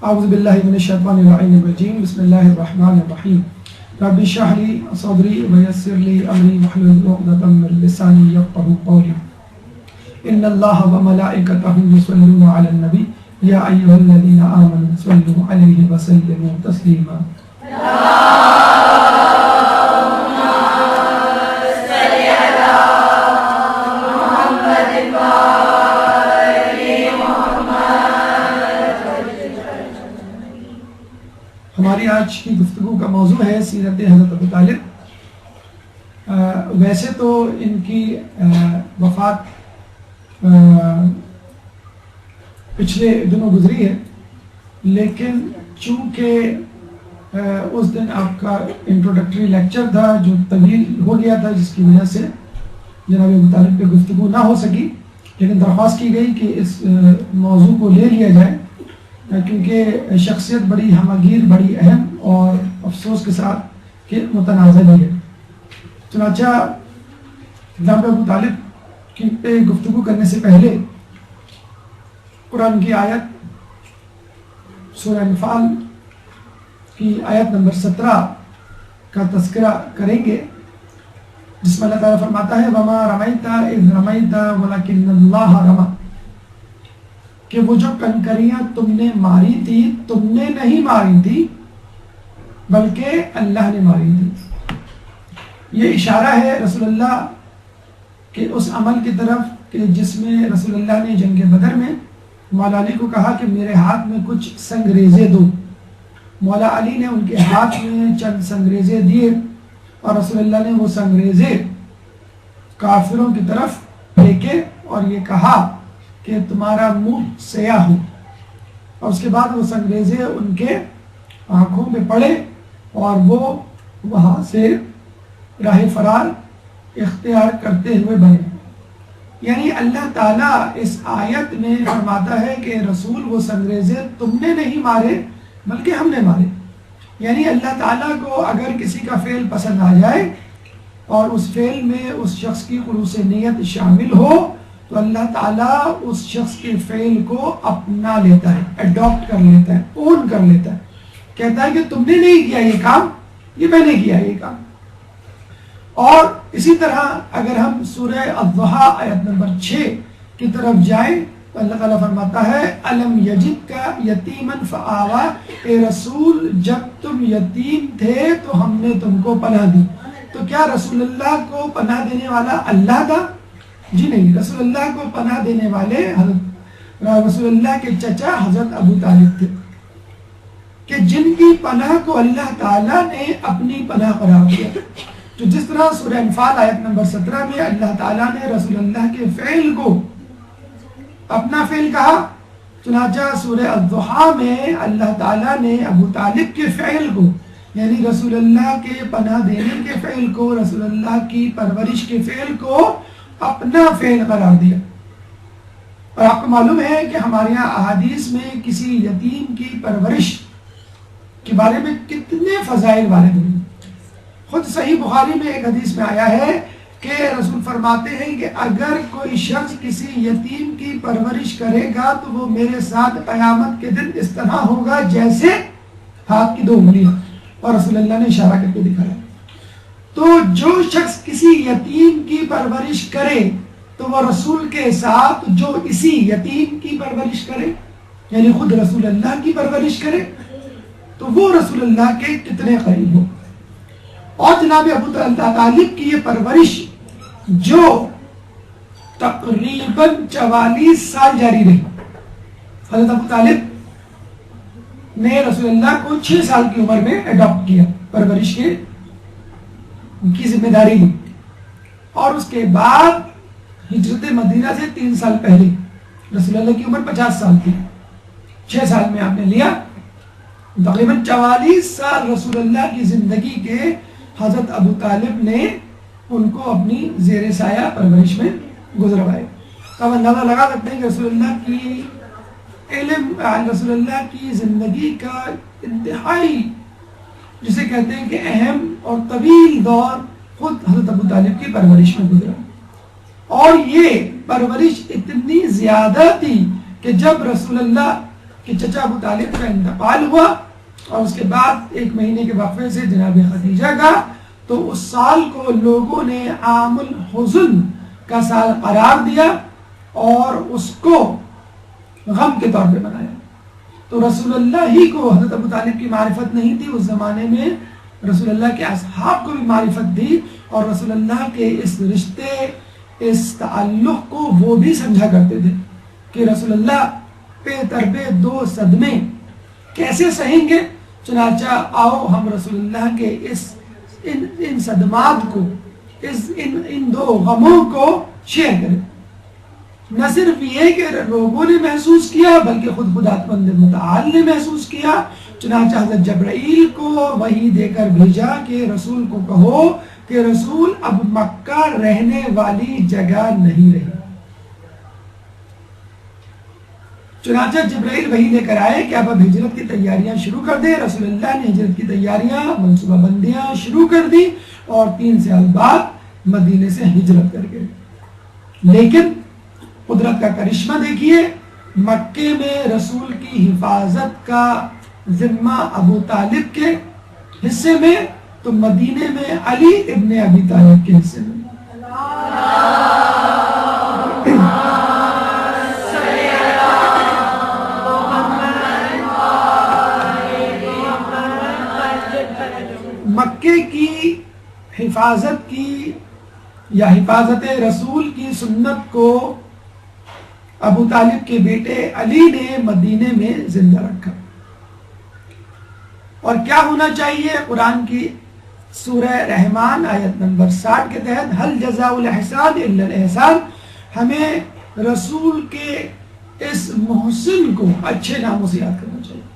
اعوذ باللہ من الشیطان الرجیم بسم اللہ الرحمن الرحیم رب اشرح لی صدری ویسر لی امری واحلل عقدۃ من لسانی یفقهوا قولی ان اللہ وملائکتہ یصلون علی النبی یا ایھا الذین آمنوا صلوا علیہ وسلموا تسلیما ہماری آج کی گفتگو کا موضوع ہے سیرت حضرت ابو طالب۔ ویسے تو ان کی وفات پچھلے دنوں گزری ہے، لیکن چونکہ اس دن آپ کا انٹروڈکٹری لیکچر تھا جو طویل ہو گیا تھا، جس کی وجہ سے جناب ابو طالب پہ گفتگو نہ ہو سکی، لیکن درخواست کی گئی کہ اس موضوع کو لے لیا جائے کیونکہ شخصیت بڑی ہمگیر، بڑی اہم اور افسوس کے ساتھ کہ متنازع بھی ہے۔ چنانچہ جناب ابو طالب کی پہ گفتگو کرنے سے پہلے قرآن کی آیت سورہ انفال کی آیت نمبر 17 کا تذکرہ کریں گے، جس میں اللہ تعالیٰ فرماتا ہے وَمَا رَمَيْتَ إِذْ رَمَيْتَ وَلَكِنَّ اللَّهَ رَمَى، کہ وہ جو کنکریاں تم نے ماری تھی تم نے نہیں ماری تھی بلکہ اللہ نے ماری تھی۔ یہ اشارہ ہے رسول اللہ کے اس عمل کی طرف کہ جس میں رسول اللہ نے جنگ بدر میں مولا علی کو کہا کہ میرے ہاتھ میں کچھ سنگریزے دو۔ مولا علی نے ان کے ہاتھ میں چند سنگریزے دیے اور رسول اللہ نے وہ سنگریزے کافروں کی طرف پھینکے اور یہ کہا کہ تمہارا منہ سیاہ ہو، اور اس کے بعد وہ سنگریزے ان کے آنکھوں میں پڑے اور وہ وہاں سے راہ فرار اختیار کرتے ہوئے بنے۔ یعنی اللہ تعالیٰ اس آیت میں فرماتا ہے کہ رسول وہ سنگریزے تم نے نہیں مارے بلکہ ہم نے مارے۔ یعنی اللہ تعالیٰ کو اگر کسی کا فعل پسند آ جائے اور اس فعل میں اس شخص کی خلوص نیت شامل ہو تو اللہ تعالیٰ اس شخص کے فعل کو اپنا لیتا ہے، اڈاپٹ کر لیتا ہے، اون کر لیتا ہے، کہتا ہے کہ تم نے نہیں کیا یہ کام، یہ میں نے کیا یہ کام۔ اور اسی طرح اگر ہم سورہ الضحیٰ آیت نمبر 6 کی طرف جائیں تو اللہ تعالیٰ فرماتا ہے الم یجدک یتیما فآویٰ، اے رسول جب تم یتیم تھے تو ہم نے تم کو پناہ دی۔ تو کیا رسول اللہ کو پناہ دینے والا اللہ تھا؟ جی نہیں، رسول اللہ کو پناہ دینے والے رسول اللہ کے چچا حضرت ابو طالب تھے، کہ جن کی پناہ کو اللہ تعالیٰ نے اپنی پناہ قرار دیا۔ تو جس طرح سورہ انفال آیت نمبر 17 میں اللہ تعالیٰ نے رسول اللہ کے فعل کو اپنا فعل کہا، چنانچہ سورہ الضحیٰ میں اللہ تعالیٰ نے ابو طالب کے فعل کو، یعنی رسول اللہ کے پناہ دینے کے فعل کو، رسول اللہ کی پرورش کے فعل کو اپنا فعل قرار دیا۔ اور آپ کو معلوم ہے کہ ہمارے یہاں احادیث میں کسی یتیم کی پرورش کے بارے میں کتنے فضائل وارد ہوئے۔ خود صحیح بخاری میں ایک حدیث میں آیا ہے کہ رسول فرماتے ہیں کہ اگر کوئی شخص کسی یتیم کی پرورش کرے گا تو وہ میرے ساتھ قیامت کے دن اس طرح ہوگا جیسے ہاتھ کی 2 انگلیاں، اور رسول اللہ نے اشارہ کر کے دکھایا۔ تو جو شخص کسی یتیم کی پرورش کرے تو وہ رسول کے ساتھ جو اسی یتیم کی پرورش کرے، یعنی خود رسول اللہ کی پرورش کرے، تو وہ رسول اللہ کے کتنے قریب ہو۔ اور جناب ابو طالب کی یہ پرورش جو تقریباً 44 سال جاری رہی۔ حضرت ابو طالب نے رسول اللہ کو 6 سال کی عمر میں اڈاپٹ کیا، پرورش کے کی ذمہ داری لی، اور اس کے بعد ہجرت مدینہ سے 3 سال پہلے رسول اللہ کی عمر 50 سال تھی، 6 سال میں آپ نے لیا۔ تقریباً 44 سال رسول اللہ کی زندگی کے حضرت ابو طالب نے ان کو اپنی زیر سایہ پرورش میں گزروائے۔ تو ہم اندازہ لگا سکتے ہیں کہ رسول اللہ کی علم، رسول اللہ کی زندگی کا انتہائی جسے کہتے ہیں کہ اہم اور طویل دور خود حضرت ابو طالب کی پرورش میں گزرا، اور یہ پرورش اتنی زیادہ تھی کہ جب رسول اللہ کہ چچا ابو طالب کا انتقال ہوا اور اس کے بعد 1 مہینے کے وقفے سے جناب خدیجہ کا، تو اس سال کو لوگوں نے عام الحزن کا سال قرار دیا اور اس کو غم کے طور پہ منایا۔ تو رسول اللہ ہی کو حضرت ابو طالب کی معرفت نہیں تھی، اس زمانے میں رسول اللہ کے اصحاب کو بھی معرفت تھی، اور رسول اللہ کے اس رشتے، اس تعلق کو وہ بھی سمجھا کرتے تھے کہ رسول اللہ پہ تربے 2 صدمے کیسے سہیں گے۔ چنانچہ آؤ ہم رسول اللہ کے ان صدمات کو، ان 2 غموں کو شیئر کریں۔ نہ صرف یہ کہ لوگوں نے محسوس کیا بلکہ خود خداوند متعال نے محسوس کیا۔ چنانچہ حضرت جبرائیل کو وحی دے کر بھیجا کہ رسول کو کہو کہ رسول اب مکہ رہنے والی جگہ نہیں رہی۔ چنانچہ جبرائیل وحی لے کر آئے کہ اب ہجرت کی تیاریاں شروع کر دیں۔ رسول اللہ نے ہجرت کی تیاریاں، منصوبہ بندیاں شروع کر دی اور 3 سال بعد مدینے سے ہجرت کر گئے۔ لیکن قدرت کا کرشمہ دیکھیے، مکے میں رسول کی حفاظت کا ذمہ ابو طالب کے حصے میں، تو مدینے میں علی ابن ابی طالب کے حصے میں۔ مکے کی حفاظت کی یا حفاظت رسول کی سنت کو ابو طالب کے بیٹے علی نے مدینے میں زندہ رکھا۔ اور کیا ہونا چاہیے؟ قرآن کی سورہ رحمان آیت نمبر 60 کے تحت حل جزاء الاحسان الا الاحسان، ہمیں رسول کے اس محسن کو اچھے ناموں سے یاد کرنا چاہیے۔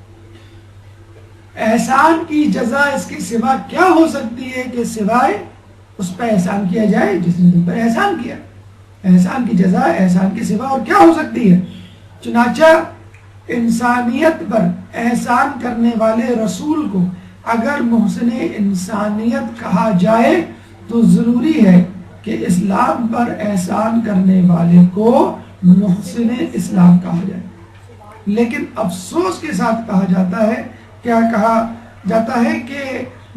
احسان کی جزا اس کے سوا کیا ہو سکتی ہے کہ سوائے اس پر احسان کیا جائے جس نے تم پر احسان کیا۔ احسان کی جزا احسان کے سوا اور کیا ہو سکتی ہے؟ چنانچہ انسانیت پر احسان کرنے والے رسول کو اگر محسن انسانیت کہا جائے تو ضروری ہے کہ اسلام پر احسان کرنے والے کو محسن اسلام کہا جائے۔ لیکن افسوس کے ساتھ کہا جاتا ہے، کیا کہا جاتا ہے کہ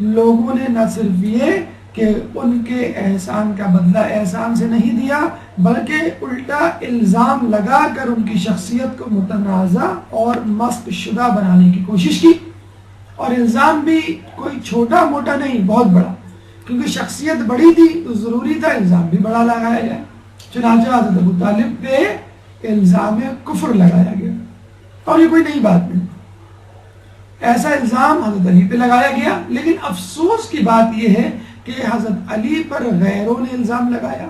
لوگوں نے نہ صرف یہ کہ ان کے احسان کا بدلہ احسان سے نہیں دیا، بلکہ الٹا الزام لگا کر ان کی شخصیت کو متنازع اور مسخ شدہ بنانے کی کوشش کی۔ اور الزام بھی کوئی چھوٹا موٹا نہیں، بہت بڑا، کیونکہ شخصیت بڑی تھی تو ضروری تھا الزام بھی بڑا لگایا جائے۔ چنانچہ حضرت ابو طالب پہ الزام کفر لگایا گیا، اور یہ کوئی نئی بات نہیں، ایسا الزام حضرت علی پہ لگایا گیا۔ لیکن افسوس کی بات یہ ہے کہ حضرت علی پر غیروں نے الزام لگایا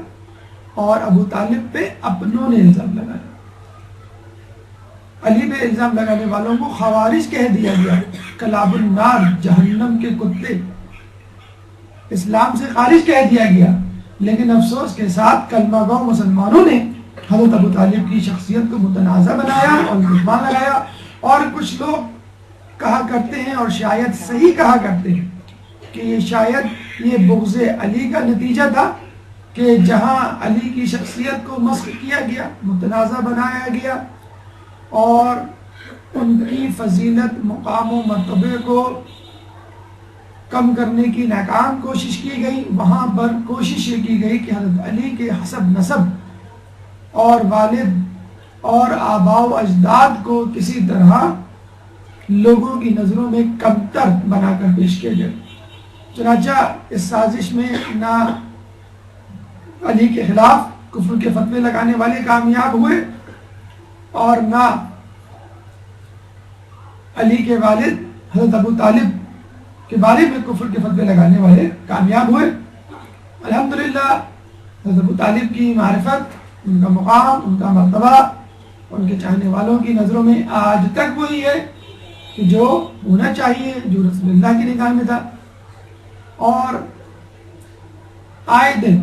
اور ابو طالب پہ اپنوں نے الزام لگایا۔ علی پہ الزام لگانے والوں کو خوارج کہہ دیا گیا، کلاب النار، جہنم کے کتے، اسلام سے خارج کہہ دیا گیا۔ لیکن افسوس کے ساتھ کلمہ گو مسلمانوں نے حضرت ابو طالب کی شخصیت کو متنازع بنایا اور دشمن لگایا۔ اور کچھ لوگ کہا کرتے ہیں، اور شاید صحیح کہا کرتے ہیں، کہ یہ شاید یہ بغض علی کا نتیجہ تھا کہ جہاں علی کی شخصیت کو مسخ کیا گیا، متنازع بنایا گیا اور ان کی فضیلت، مقام و مرتبے کو کم کرنے کی ناکام کوشش کی گئی، وہاں پر کوشش یہ کی گئی کہ حضرت علی کے حسب نسب اور والد اور آباء و اجداد کو کسی طرح لوگوں کی نظروں میں کمتر بنا کر پیش کیا جائے۔ چنانچہ اس سازش میں نہ علی کے خلاف کفر کے فتوے لگانے والے کامیاب ہوئے اور نہ علی کے والد حضرت ابو طالب کے بارے میں کفر کے فتوے لگانے والے کامیاب ہوئے۔ الحمدللہ حضرت ابو طالب کی معرفت، ان کا مقام، ان کا مرتبہ، ان کے چاہنے والوں کی نظروں میں آج تک وہی ہے کہ جو ہونا چاہیے، جو رسول اللہ کی نگاہ میں تھا۔ اور آئے دن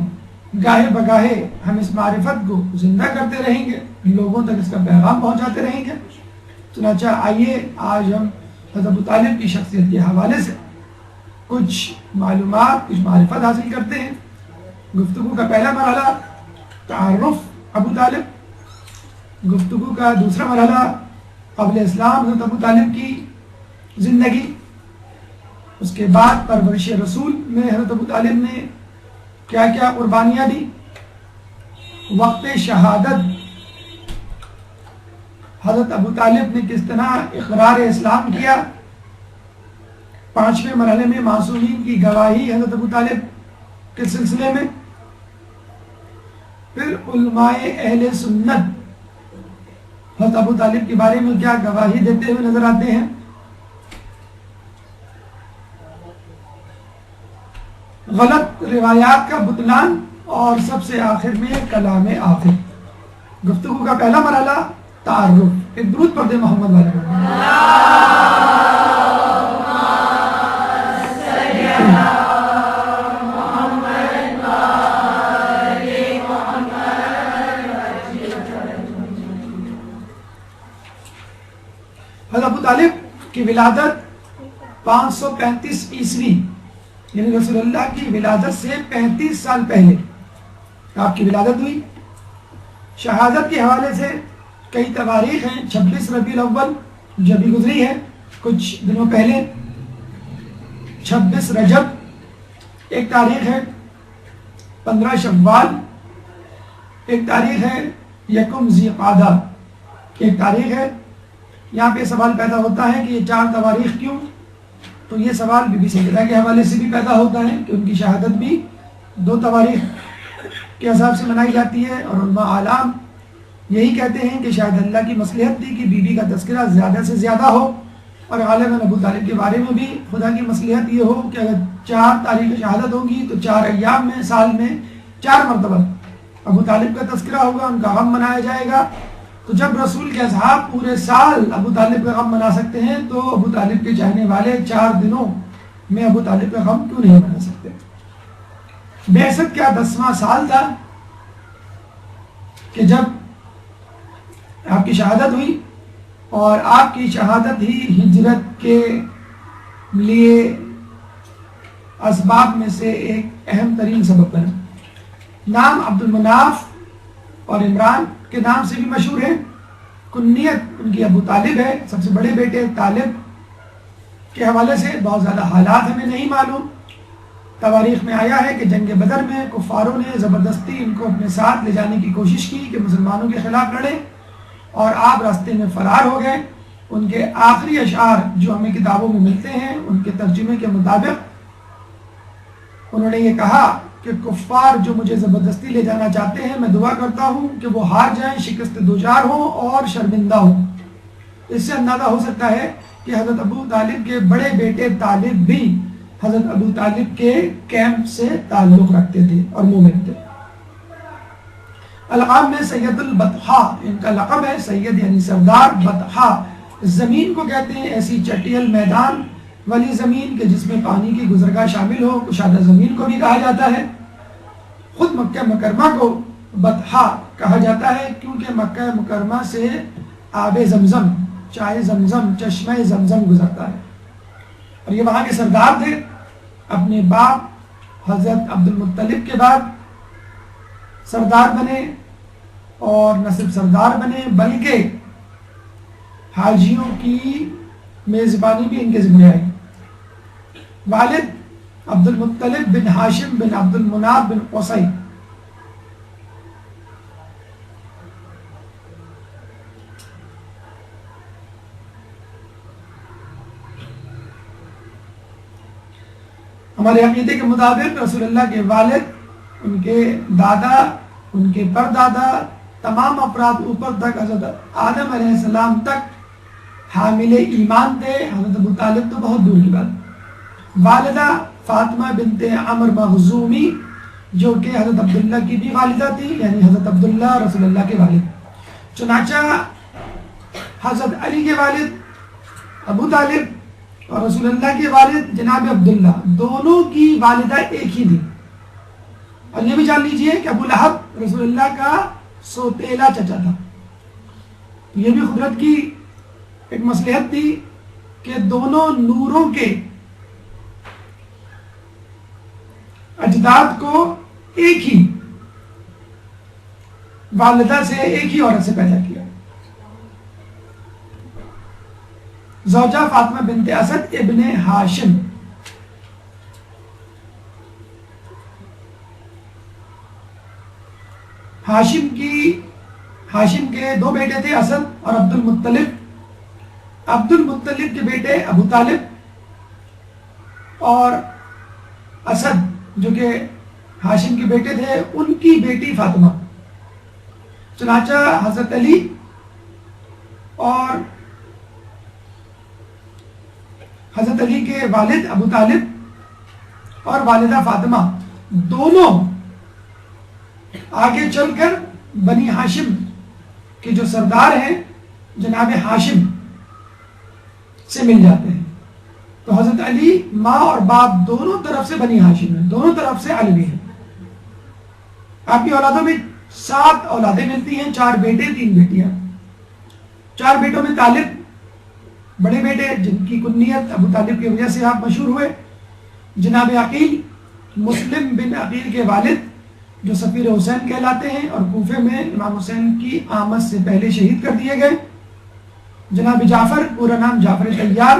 گاہے بگاہے ہم اس معرفت کو زندہ کرتے رہیں گے، لوگوں تک اس کا پیغام پہنچاتے رہیں گے۔ چنانچہ آئیے آج ہم حضرت ابو طالب کی شخصیت کے حوالے سے کچھ معلومات، کچھ معرفت حاصل کرتے ہیں۔ گفتگو کا پہلا مرحلہ تعارف ابو طالب، گفتگو کا دوسرا مرحلہ قبل اسلام حضرت ابو طالب کی زندگی، اس کے بعد پرورش رسول میں حضرت ابو طالب نے کیا کیا قربانیاں دی، وقت شہادت حضرت ابو طالب نے کس طرح اقرار اسلام کیا، 5ویں مرحلے میں معصومین کی گواہی حضرت ابو طالب کے سلسلے میں، پھر علماء اہل سنت حضرت ابو طالب کے بارے میں کیا گواہی دیتے ہوئے نظر آتے ہیں، غلط روایات کا بطلان، اور سب سے آخر میں کلام آخر۔ گفتگو کا پہلا مرحلہ تعارف، ایک درود پڑھ دیں محمد والے۔ حضرت ابو طالب کی ولادت 535 عیسوی، یعنی رسول اللہ کی ولادت سے 35 سال پہلے آپ کی ولادت ہوئی۔ شہادت کے حوالے سے کئی تواریخ ہیں، 26 ربیع الاول جو ابھی گزری ہے کچھ دنوں پہلے، 26 رجب ایک تاریخ ہے، 15 شوال ایک تاریخ ہے، 1 ذی قعدہ ایک تاریخ ہے۔ یہاں پہ سوال پیدا ہوتا ہے کہ یہ 4 تواریخ کیوں؟ تو یہ سوال بی بی سیدہ کے حوالے سے بھی پیدا ہوتا ہے کہ ان کی شہادت بھی 2 تواریخ کے حساب سے منائی جاتی ہے، اور علماء عالم یہی کہتے ہیں کہ شاید اللہ کی مصلحت تھی کہ بی بی کا تذکرہ زیادہ سے زیادہ ہو، اور غالباً ابو طالب کے بارے میں بھی خدا کی مصلحت یہ ہو کہ اگر 4 تاریخ شہادت ہوگی تو 4 ایام میں، سال میں 4 مرتبہ ابو طالب کا تذکرہ ہوگا، ان کا غم منایا جائے گا۔ تو جب رسول کے اصحاب پورے سال ابو طالب کا غم منا سکتے ہیں تو ابو طالب کے چاہنے والے 4 دنوں میں ابو طالب کا غم کیوں نہیں منا سکتے؟ بعثت کا 10واں سال تھا کہ جب آپ کی شہادت ہوئی، اور آپ کی شہادت ہی ہجرت کے لیے اسباب میں سے ایک اہم ترین سبب بنا۔ نام عبد المناف اور عمران کے نام سے بھی مشہور ہے، کنیت ان کی ابو طالب ہے، سب سے بڑے بیٹے طالب کے حوالے سے بہت زیادہ حالات ہمیں نہیں معلوم۔ تواریخ میں آیا ہے کہ جنگ بدر میں کفاروں نے زبردستی ان کو اپنے ساتھ لے جانے کی کوشش کی کہ مسلمانوں کے خلاف لڑے، اور آپ راستے میں فرار ہو گئے۔ ان کے آخری اشعار جو ہمیں کتابوں میں ملتے ہیں ان کے ترجمے کے مطابق انہوں نے یہ کہا کہ کفار جو مجھے زبردستی لے جانا چاہتے ہیں، میں دعا کرتا ہوں کہ وہ ہار جائیں، شکست دوچار ہوں اور شرمندہ ہوں۔ اس سے اندازہ ہو سکتا ہے کہ حضرت ابو طالب کے بڑے بیٹے طالب بھی حضرت ابو طالب کے کیمپ سے تعلق رکھتے تھے اور مومن تھے۔ القاب میں سید البطحا ان کا لقب ہے، سید یعنی سردار، بطحا زمین کو کہتے ہیں، ایسی چٹیل میدان والی زمین کہ جس میں پانی کی گزرگاہ شامل ہو، کشادہ زمین کو بھی کہا جاتا ہے۔ خود مکہ مکرمہ کو بطحا کہا جاتا ہے کیونکہ مکہ مکرمہ سے آب زمزم، چائے زمزم، چشمہ زمزم گزرتا ہے، اور یہ وہاں کے سردار تھے۔ اپنے باپ حضرت عبد المطلب کے بعد سردار بنے، اور نہ صرف سردار بنے بلکہ حاجیوں کی میزبانی بھی ان کے ذمہ آئی۔ والد عبد المطلب بن ہاشم بن عبد المناف بن قصی، ہمارے عقیدے کے مطابق رسول اللہ کے والد، ان کے دادا، ان کے پردادا، تمام افراد اوپر تک حضرت آدم علیہ السلام تک حامل ایمان تھے۔ حضرت ابو طالب تو بہت دور کی بات۔ والدہ فاطمہ بنت عمر مخزومی جو کہ حضرت عبداللہ کی بھی والدہ تھی، یعنی حضرت عبداللہ رسول اللہ کے والد۔ چنانچہ حضرت علی کے والد ابو طالب اور رسول اللہ کے والد جناب عبداللہ، دونوں کی والدہ ایک ہی تھی۔ اور یہ بھی جان لیجئے کہ ابو لہب رسول اللہ کا سوتیلا چچا تھا۔ یہ بھی قدرت کی ایک مصلحت تھی کہ دونوں نوروں کے اجداد کو ایک ہی والدہ سے، ایک ہی عورت سے پیدا کیا۔ زوجہ فاطمہ بنت اسد ابن ہاشم. ہاشم کے دو بیٹے تھے، اسد اور عبد المطلب. عبد المطلب کے بیٹے ابو طالب اور اسد جو کہ ہاشم کے بیٹے تھے ان کی بیٹی فاطمہ. چنانچہ حضرت علی اور حضرت علی کے والد ابو طالب اور والدہ فاطمہ دونوں آگے چل کر بنی ہاشم کے جو سردار ہیں جناب ہاشم سے مل جاتے ہیں. تو حضرت علی ماں اور باپ دونوں طرف سے بنی ہاشم ہیں، دونوں طرف سے علوی ہیں. آپ کی اولادوں میں 7 اولادیں ملتی ہیں، 4 بیٹے 3 بیٹیاں. 4 بیٹوں میں طالب بڑے بیٹے جن کی کنیت ابو طالب کی وجہ سے آپ مشہور ہوئے، جناب عقیل مسلم بن عقیل کے والد جو سفیر حسین کہلاتے ہیں اور کوفے میں امام حسین کی آمد سے پہلے شہید کر دیے گئے. جناب جعفر، پورا نام جعفر طیار،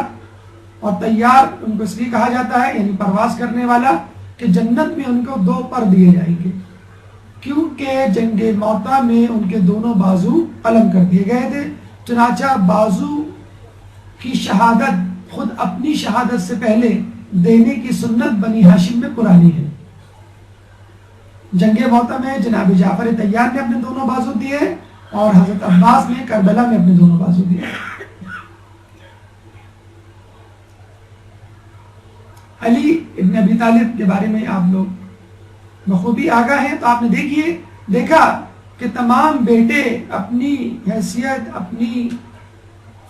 اور طیار ان کو اس لیے کہا جاتا ہے یعنی پرواز کرنے والا کہ جنت میں ان کو 2 پر دیے جائیں گے، کیونکہ جنگ موتا میں ان کے دونوں بازو قلم کر دیے گئے تھے. چنانچہ بازو کی شہادت خود اپنی شہادت سے پہلے دینے کی سنت بنی ہاشم میں پرانی ہے. جنگ موتا میں جناب جعفر طیار نے اپنے دونوں بازو دیے اور حضرت عباس نے کربلا میں اپنے دونوں بازو دیے. علی ابن ابی طالب کے بارے میں آپ لوگ بخوبی آگاہ ہیں. تو آپ نے دیکھا کہ تمام بیٹے اپنی حیثیت اپنی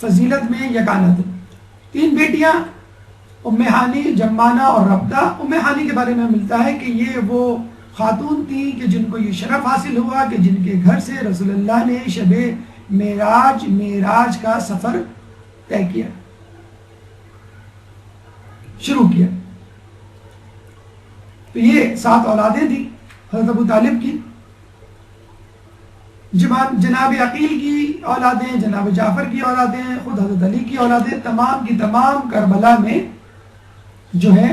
فضیلت میں یکانہ تھے. 3 بیٹیاں ام ہانی، جمانہ اور ربدہ. ام ہانی کے بارے میں ملتا ہے کہ یہ وہ خاتون تھی کہ جن کو یہ شرف حاصل ہوا کہ جن کے گھر سے رسول اللہ نے شب معراج کا سفر طے کیا، شروع کیا. تو یہ 7 اولادیں تھیں حضرت ابو طالب کی. جناب عقیل کی اولادیں، جناب جعفر کی اولادیں، خود حضرت علی کی اولادیں، تمام کی تمام کربلا میں جو ہے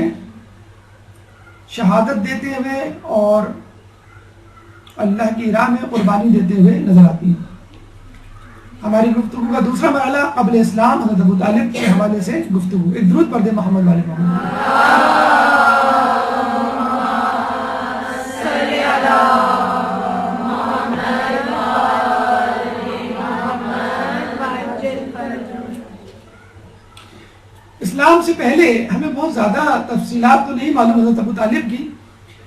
شہادت دیتے ہوئے اور اللہ کی راہ میں قربانی دیتے ہوئے نظر آتی ہیں. ہماری گفتگو کا دوسرا مرحلہ قبل اسلام حضرت ابو طالب کے حوالے سے گفتگو. ایک درود پڑھ دے محمد والے محمد. اسلام سے پہلے ہمیں بہت زیادہ تفصیلات تو نہیں معلوم حضرت ابو طالب کی.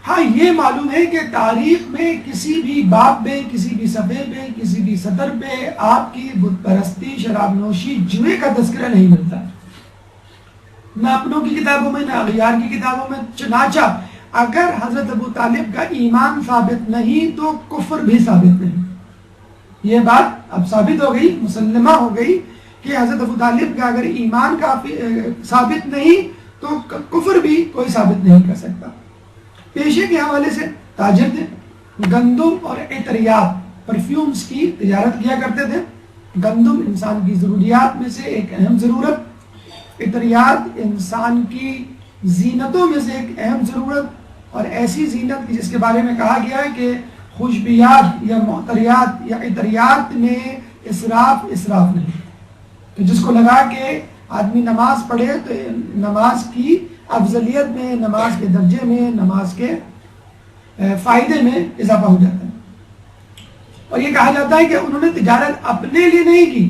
ہاں یہ معلوم ہے کہ تاریخ میں کسی بھی باب میں، کسی بھی صفحے پہ، کسی بھی سطر پہ آپ کی بت پرستی، شراب نوشی، جوئے کا تذکرہ نہیں ملتا، نہ اپنوں کی کتابوں میں نہ اغیار کی کتابوں میں. چنانچہ اگر حضرت ابو طالب کا ایمان ثابت نہیں تو کفر بھی ثابت نہیں. یہ بات اب ثابت ہو گئی، مسلمہ ہو گئی کہ حضرت ابو طالب کا اگر ایمان کافی ثابت نہیں تو کفر بھی کوئی ثابت نہیں کر سکتا. پیشے کے حوالے سے تاجر تھے، گندم اور عطریات پرفیومز کی تجارت کیا کرتے تھے. گندم انسان کی ضروریات میں سے ایک اہم ضرورت، عطریات انسان کی زینتوں میں سے ایک اہم ضرورت، اور ایسی زینت جس کے بارے میں کہا گیا ہے کہ خوشبیات یا معطریات یا عطریات میں اسراف نہیں، کہ جس کو لگا کے آدمی نماز پڑھے تو نماز کی افضلیت میں، نماز کے درجے میں، نماز کے فائدے میں اضافہ ہو جاتا ہے. اور یہ کہا جاتا ہے کہ انہوں نے تجارت اپنے لیے نہیں کی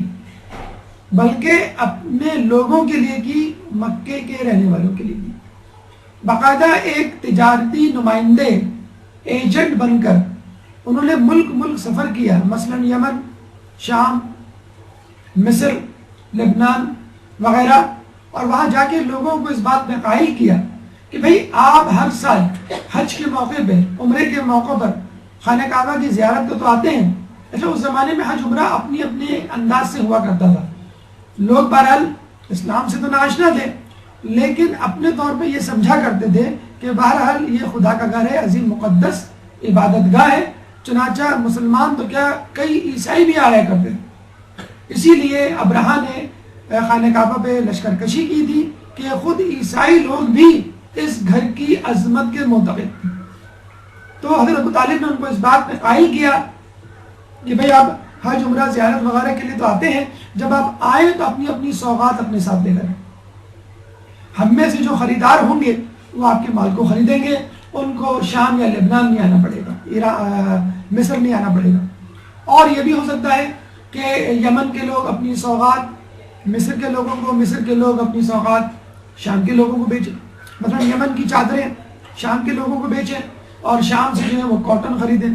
بلکہ اپنے لوگوں کے لیے کی، مکے کے رہنے والوں کے لیے کی. باقاعدہ ایک تجارتی نمائندے، ایجنٹ بن کر انہوں نے ملک سفر کیا، مثلا یمن، شام، مصر، لبنان وغیرہ، اور وہاں جا کے لوگوں کو اس بات میں قائل کیا کہ بھئی آپ ہر سال حج کے موقع پہ، عمرے کے موقع پر خانہ کعبہ کی زیارت کو تو آتے ہیں. اچھا اس زمانے میں حج عمرہ اپنے انداز سے ہوا کرتا تھا. لوگ بہرحال اسلام سے تو ناآشنا تھے لیکن اپنے طور پہ یہ سمجھا کرتے تھے کہ بہرحال یہ خدا کا گھر ہے، عظیم مقدس عبادت گاہ ہے. چنانچہ مسلمان تو کیا، کئی عیسائی بھی آیا کرتے تھے. اسی لیے ابرہہ نے خانہ کعبہ پہ لشکر کشی کی تھی کہ خود عیسائی لوگ بھی اس گھر کی عظمت کے معتقد تھے. تو حضرت ابو طالب نے ان کو اس بات میں قائل کیا کہ بھئی آپ حج عمرہ زیارت وغیرہ کے لیے تو آتے ہیں، جب آپ آئیں تو اپنی اپنی سوغات اپنے ساتھ لے کر، ہم میں سے جو خریدار ہوں گے وہ آپ کے مال کو خریدیں گے، ان کو شام یا لبنان نہیں آنا پڑے گا، مصر نہیں آنا پڑے گا. اور یہ بھی ہو سکتا ہے کہ یمن کے لوگ اپنی سوغات مصر کے لوگوں کو، مصر کے لوگ اپنی سوغات شام کے لوگوں کو بیچیں. مثلا یمن کی چادریں شام کے لوگوں کو بیچیں، اور شام سے جو ہے وہ کاٹن خریدیں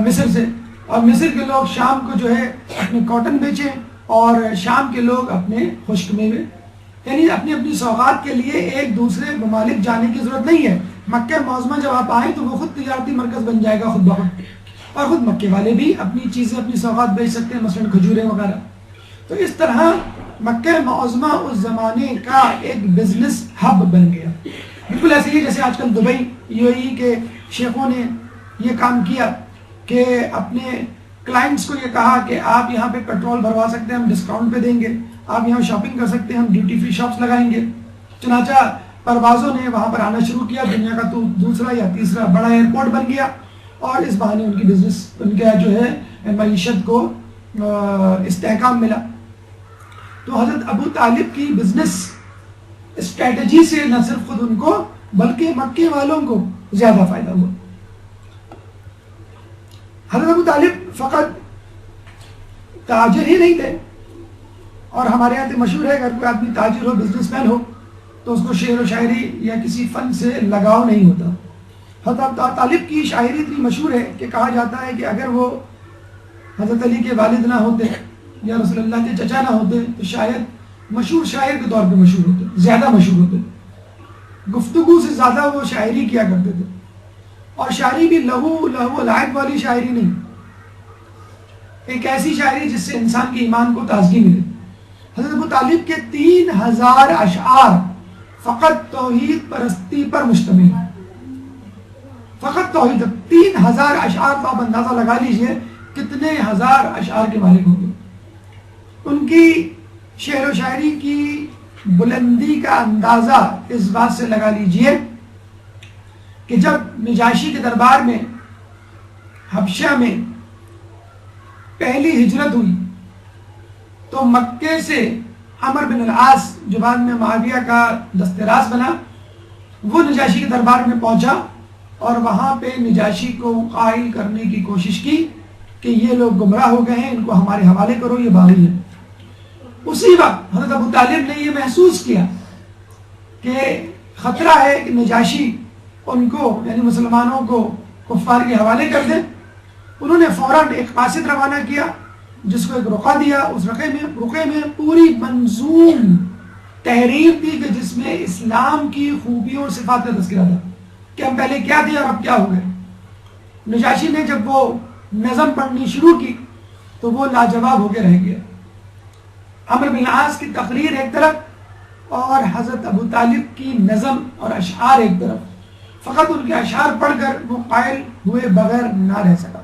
مصر سے، اور مصر کے لوگ شام کو جو ہے اپنے کاٹن بیچیں، اور شام کے لوگ اپنے خشک میوے. یعنی اپنی اپنی سوغات کے لیے ایک دوسرے ممالک جانے کی ضرورت نہیں ہے. مکہ معظمہ جب آپ آئیں تو وہ خود تجارتی مرکز بن جائے گا خود بخود، اور خود مکے والے بھی اپنی چیزیں اپنی سوغات بیچ سکتے ہیں، مثلا کھجوریں وغیرہ. تو اس طرح مکہ معظمہ اس زمانے کا ایک بزنس ہب بن گیا. بالکل ایسے ہی جیسے آج کل دبئی UAE کے شیخوں نے یہ کام کیا کہ اپنے کلائنٹس کو یہ کہا کہ آپ یہاں پہ پیٹرول بھروا سکتے ہیں، ہم ڈسکاؤنٹ پہ دیں گے، آپ یہاں شاپنگ کر سکتے ہیں، ہم ڈیوٹی فری شاپس لگائیں گے. چنانچہ پروازوں نے وہاں پر آنا شروع کیا، دنیا کا تو دوسرا یا تیسرا بڑا ایئرپورٹ بن گیا، اور اس بہانے ان کی بزنس ان کا جو ہے معیشت کو استحکام ملا. تو حضرت ابو طالب کی بزنس اسٹریٹجی سے نہ صرف خود ان کو بلکہ مکے والوں کو زیادہ فائدہ ہوا. حضرت ابو طالب فقط تاجر ہی نہیں تھے، اور ہمارے یہاں تو مشہور ہے اگر کوئی آدمی تاجر ہو، بزنس مین ہو، تو اس کو شعر و شاعری یا کسی فن سے لگاؤ نہیں ہوتا. حضرت ابو طالب کی شاعری اتنی مشہور ہے کہ کہا جاتا ہے کہ اگر وہ حضرت علی کے والد نہ ہوتے یا رسول اللہ کے چچا نہ ہوتے تو شاید مشہور شاعر کے طور پہ مشہور ہوتے، زیادہ مشہور ہوتے. گفتگو سے زیادہ وہ شاعری کیا کرتے تھے، اور شاعری بھی لہو لعب والی شاعری نہیں، ایک ایسی شاعری جس سے انسان کے ایمان کو تازگی ملے. حضرت ابو طالب کے 3000 اشعار فقط توحید پرستی پر مشتمل ہے. فقط توحید، 3000 اشعار، تو آپ اندازہ لگا لیجئے کتنے ہزار اشعار کے مالک ہوں گے. ان کی شعر و شاعری کی بلندی کا اندازہ اس بات سے لگا لیجئے کہ جب نجاشی کے دربار میں حبشہ میں پہلی ہجرت ہوئی تو مکے سے عمر بن العاص جو بعد میں معاویہ کا دست راست بنا، وہ نجاشی کے دربار میں پہنچا اور وہاں پہ نجاشی کو قائل کرنے کی کوشش کی کہ یہ لوگ گمراہ ہو گئے ہیں، ان کو ہمارے حوالے کرو، یہ باغی ہیں. اسی وقت حضرت ابو طالب نے یہ محسوس کیا کہ خطرہ ہے کہ نجاشی ان کو یعنی مسلمانوں کو کفار کے حوالے کر دیں. انہوں نے فوراً ایک قاصد روانہ کیا جس کو ایک رقعہ دیا. اس رقعے میں پوری منظوم تحریر تھی کہ جس میں اسلام کی خوبیوں اور صفات کا تذکرہ تھا کہ ہم پہلے کیا تھے اور اب کیا ہو گئے. نجاشی نے جب وہ نظم پڑھنی شروع کی تو وہ لاجواب ہو کے رہ گیا. عمر بن العاص کی تقریر ایک طرف اور حضرت ابو طالب کی نظم اور اشعار ایک طرف. فقط ان کے اشعار پڑھ کر وہ قائل ہوئے بغیر نہ رہ سکا،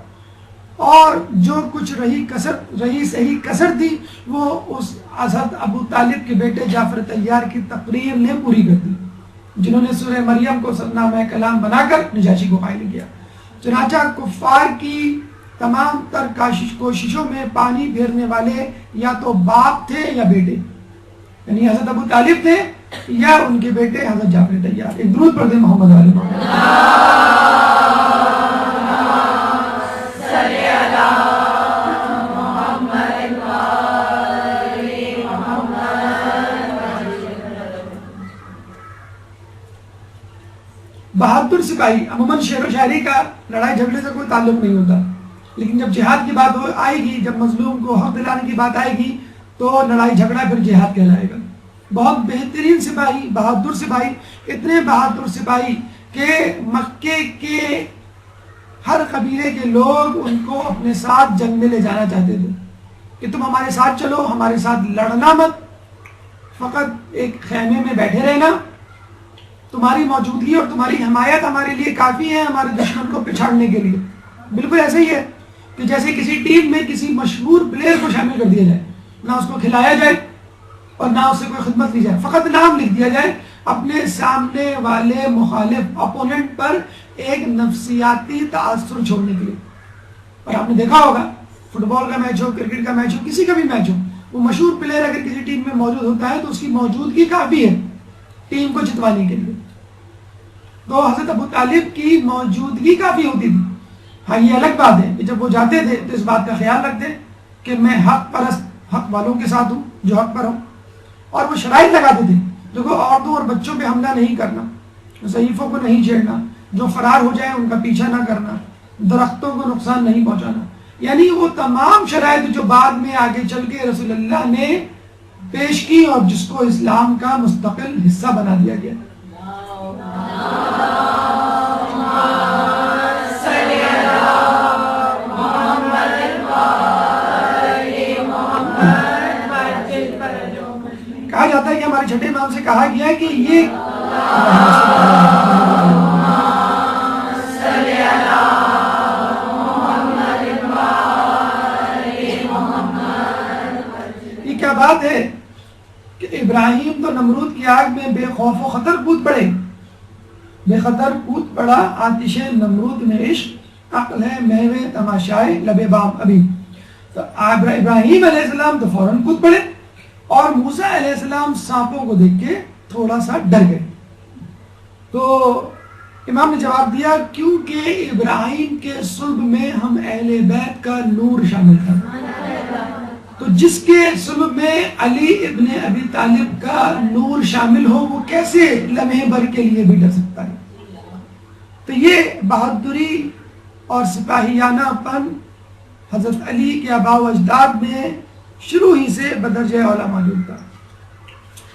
اور جو کچھ رہی صحیح کسر تھی وہ اس حضرت ابو طالب کے بیٹے جعفر طیار کی تقریر نے پوری کر دی، جنہوں نے سورہ مریم کو نامہ کلام بنا کر نجاشی کو قائل کیا. چنانچہ کفار کی تمام تر کوششوں میں پانی پھیرنے والے یا تو باپ تھے یا بیٹے، یعنی حضرت ابو طالب تھے یا ان کے بیٹے حضرت جعفر طیار. ایک درود پڑھ دیں محمد علی محمد. بہادر سپاہی، عموماً شعر و شاعری کا لڑائی جھگڑے سے کوئی تعلق نہیں ہوتا، لیکن جب جہاد کی بات آئے گی، جب مظلوم کو حق دلانے کی بات آئے گی تو لڑائی جھگڑا پھر جہاد کہلائے گا. بہت بہترین سپاہی، بہادر سپاہی، اتنے بہادر سپاہی کہ مکے کے ہر قبیلے کے لوگ ان کو اپنے ساتھ جنگ میں لے جانا چاہتے تھے کہ تم ہمارے ساتھ چلو، ہمارے ساتھ لڑنا مت، فقط ایک خیمے میں بیٹھے رہنا، تمہاری موجودگی اور تمہاری حمایت ہمارے لیے کافی ہے ہمارے دشمن کو پچھاڑنے کے لیے. بالکل ایسے ہی ہے کہ جیسے کسی ٹیم میں کسی مشہور پلیئر کو شامل کر دیا جائے نہ اس کو کھلایا جائے اور نہ اس سے کوئی خدمت لی جائے، فقط نام لکھ دیا جائے اپنے سامنے والے مخالف اپوننٹ پر ایک نفسیاتی تاثر چھوڑنے کے لیے۔ اور آپ نے دیکھا ہوگا فٹ بال کا میچ ہو، کرکٹ کا میچ ہو، کسی کا بھی میچ ہو، وہ مشہور پلیئر اگر کسی ٹیم میں موجود ہوتا ہے تو اس کی موجودگی کافی ہے ٹیم کو جتوانے کے لیے۔ تو حضرت ابو طالب کی موجودگی کافی ہوتی تھی۔ ہاں یہ الگ بات ہے کہ جب وہ جاتے تھے تو اس بات کا خیال رکھتے کہ میں حق پرست، حق والوں کے ساتھ ہوں جو حق پر ہوں، اور وہ شرائط لگاتے تھے دیکھو عورتوں اور بچوں پہ حملہ نہیں کرنا، ضعیفوں کو نہیں چھیڑنا، جو فرار ہو جائے ان کا پیچھا نہ کرنا، درختوں کو نقصان نہیں پہنچانا، یعنی وہ تمام شرائط جو بعد میں آگے چل کے رسول اللہ نے پیش کی اور جس کو اسلام کا مستقل حصہ بنا دیا گیا۔ کہا جاتا ہے کہ ہمارے چھٹے امام سے کہا گیا ہے کہ یہ کیا بات ہے کہ ابراہیم تو نمرود کی آگ میں بے خوف و خطر کود پڑے، بے خطر کود پڑا آتش نمرود میں عشق، عقل ہے محو تماشائے لب بام ابھی۔ تو ابراہیم علیہ السلام تو فوراً کود پڑے اور موسیٰ علیہ السلام سانپوں کو دیکھ کے تھوڑا سا ڈر گئے۔ تو امام نے جواب دیا کیونکہ ابراہیم کے صلب میں ہم اہل بیت کا نور شامل تھا، تو جس کے صلب میں علی ابن ابی طالب کا نور شامل ہو وہ کیسے لمحے بھر کے لیے بھی ڈر سکتا ہے۔ تو یہ بہادری اور سپاہیانہ پن حضرت علی کے آباء و اجداد میں شروع ہی سے بدرجہ اولا موجود تھا۔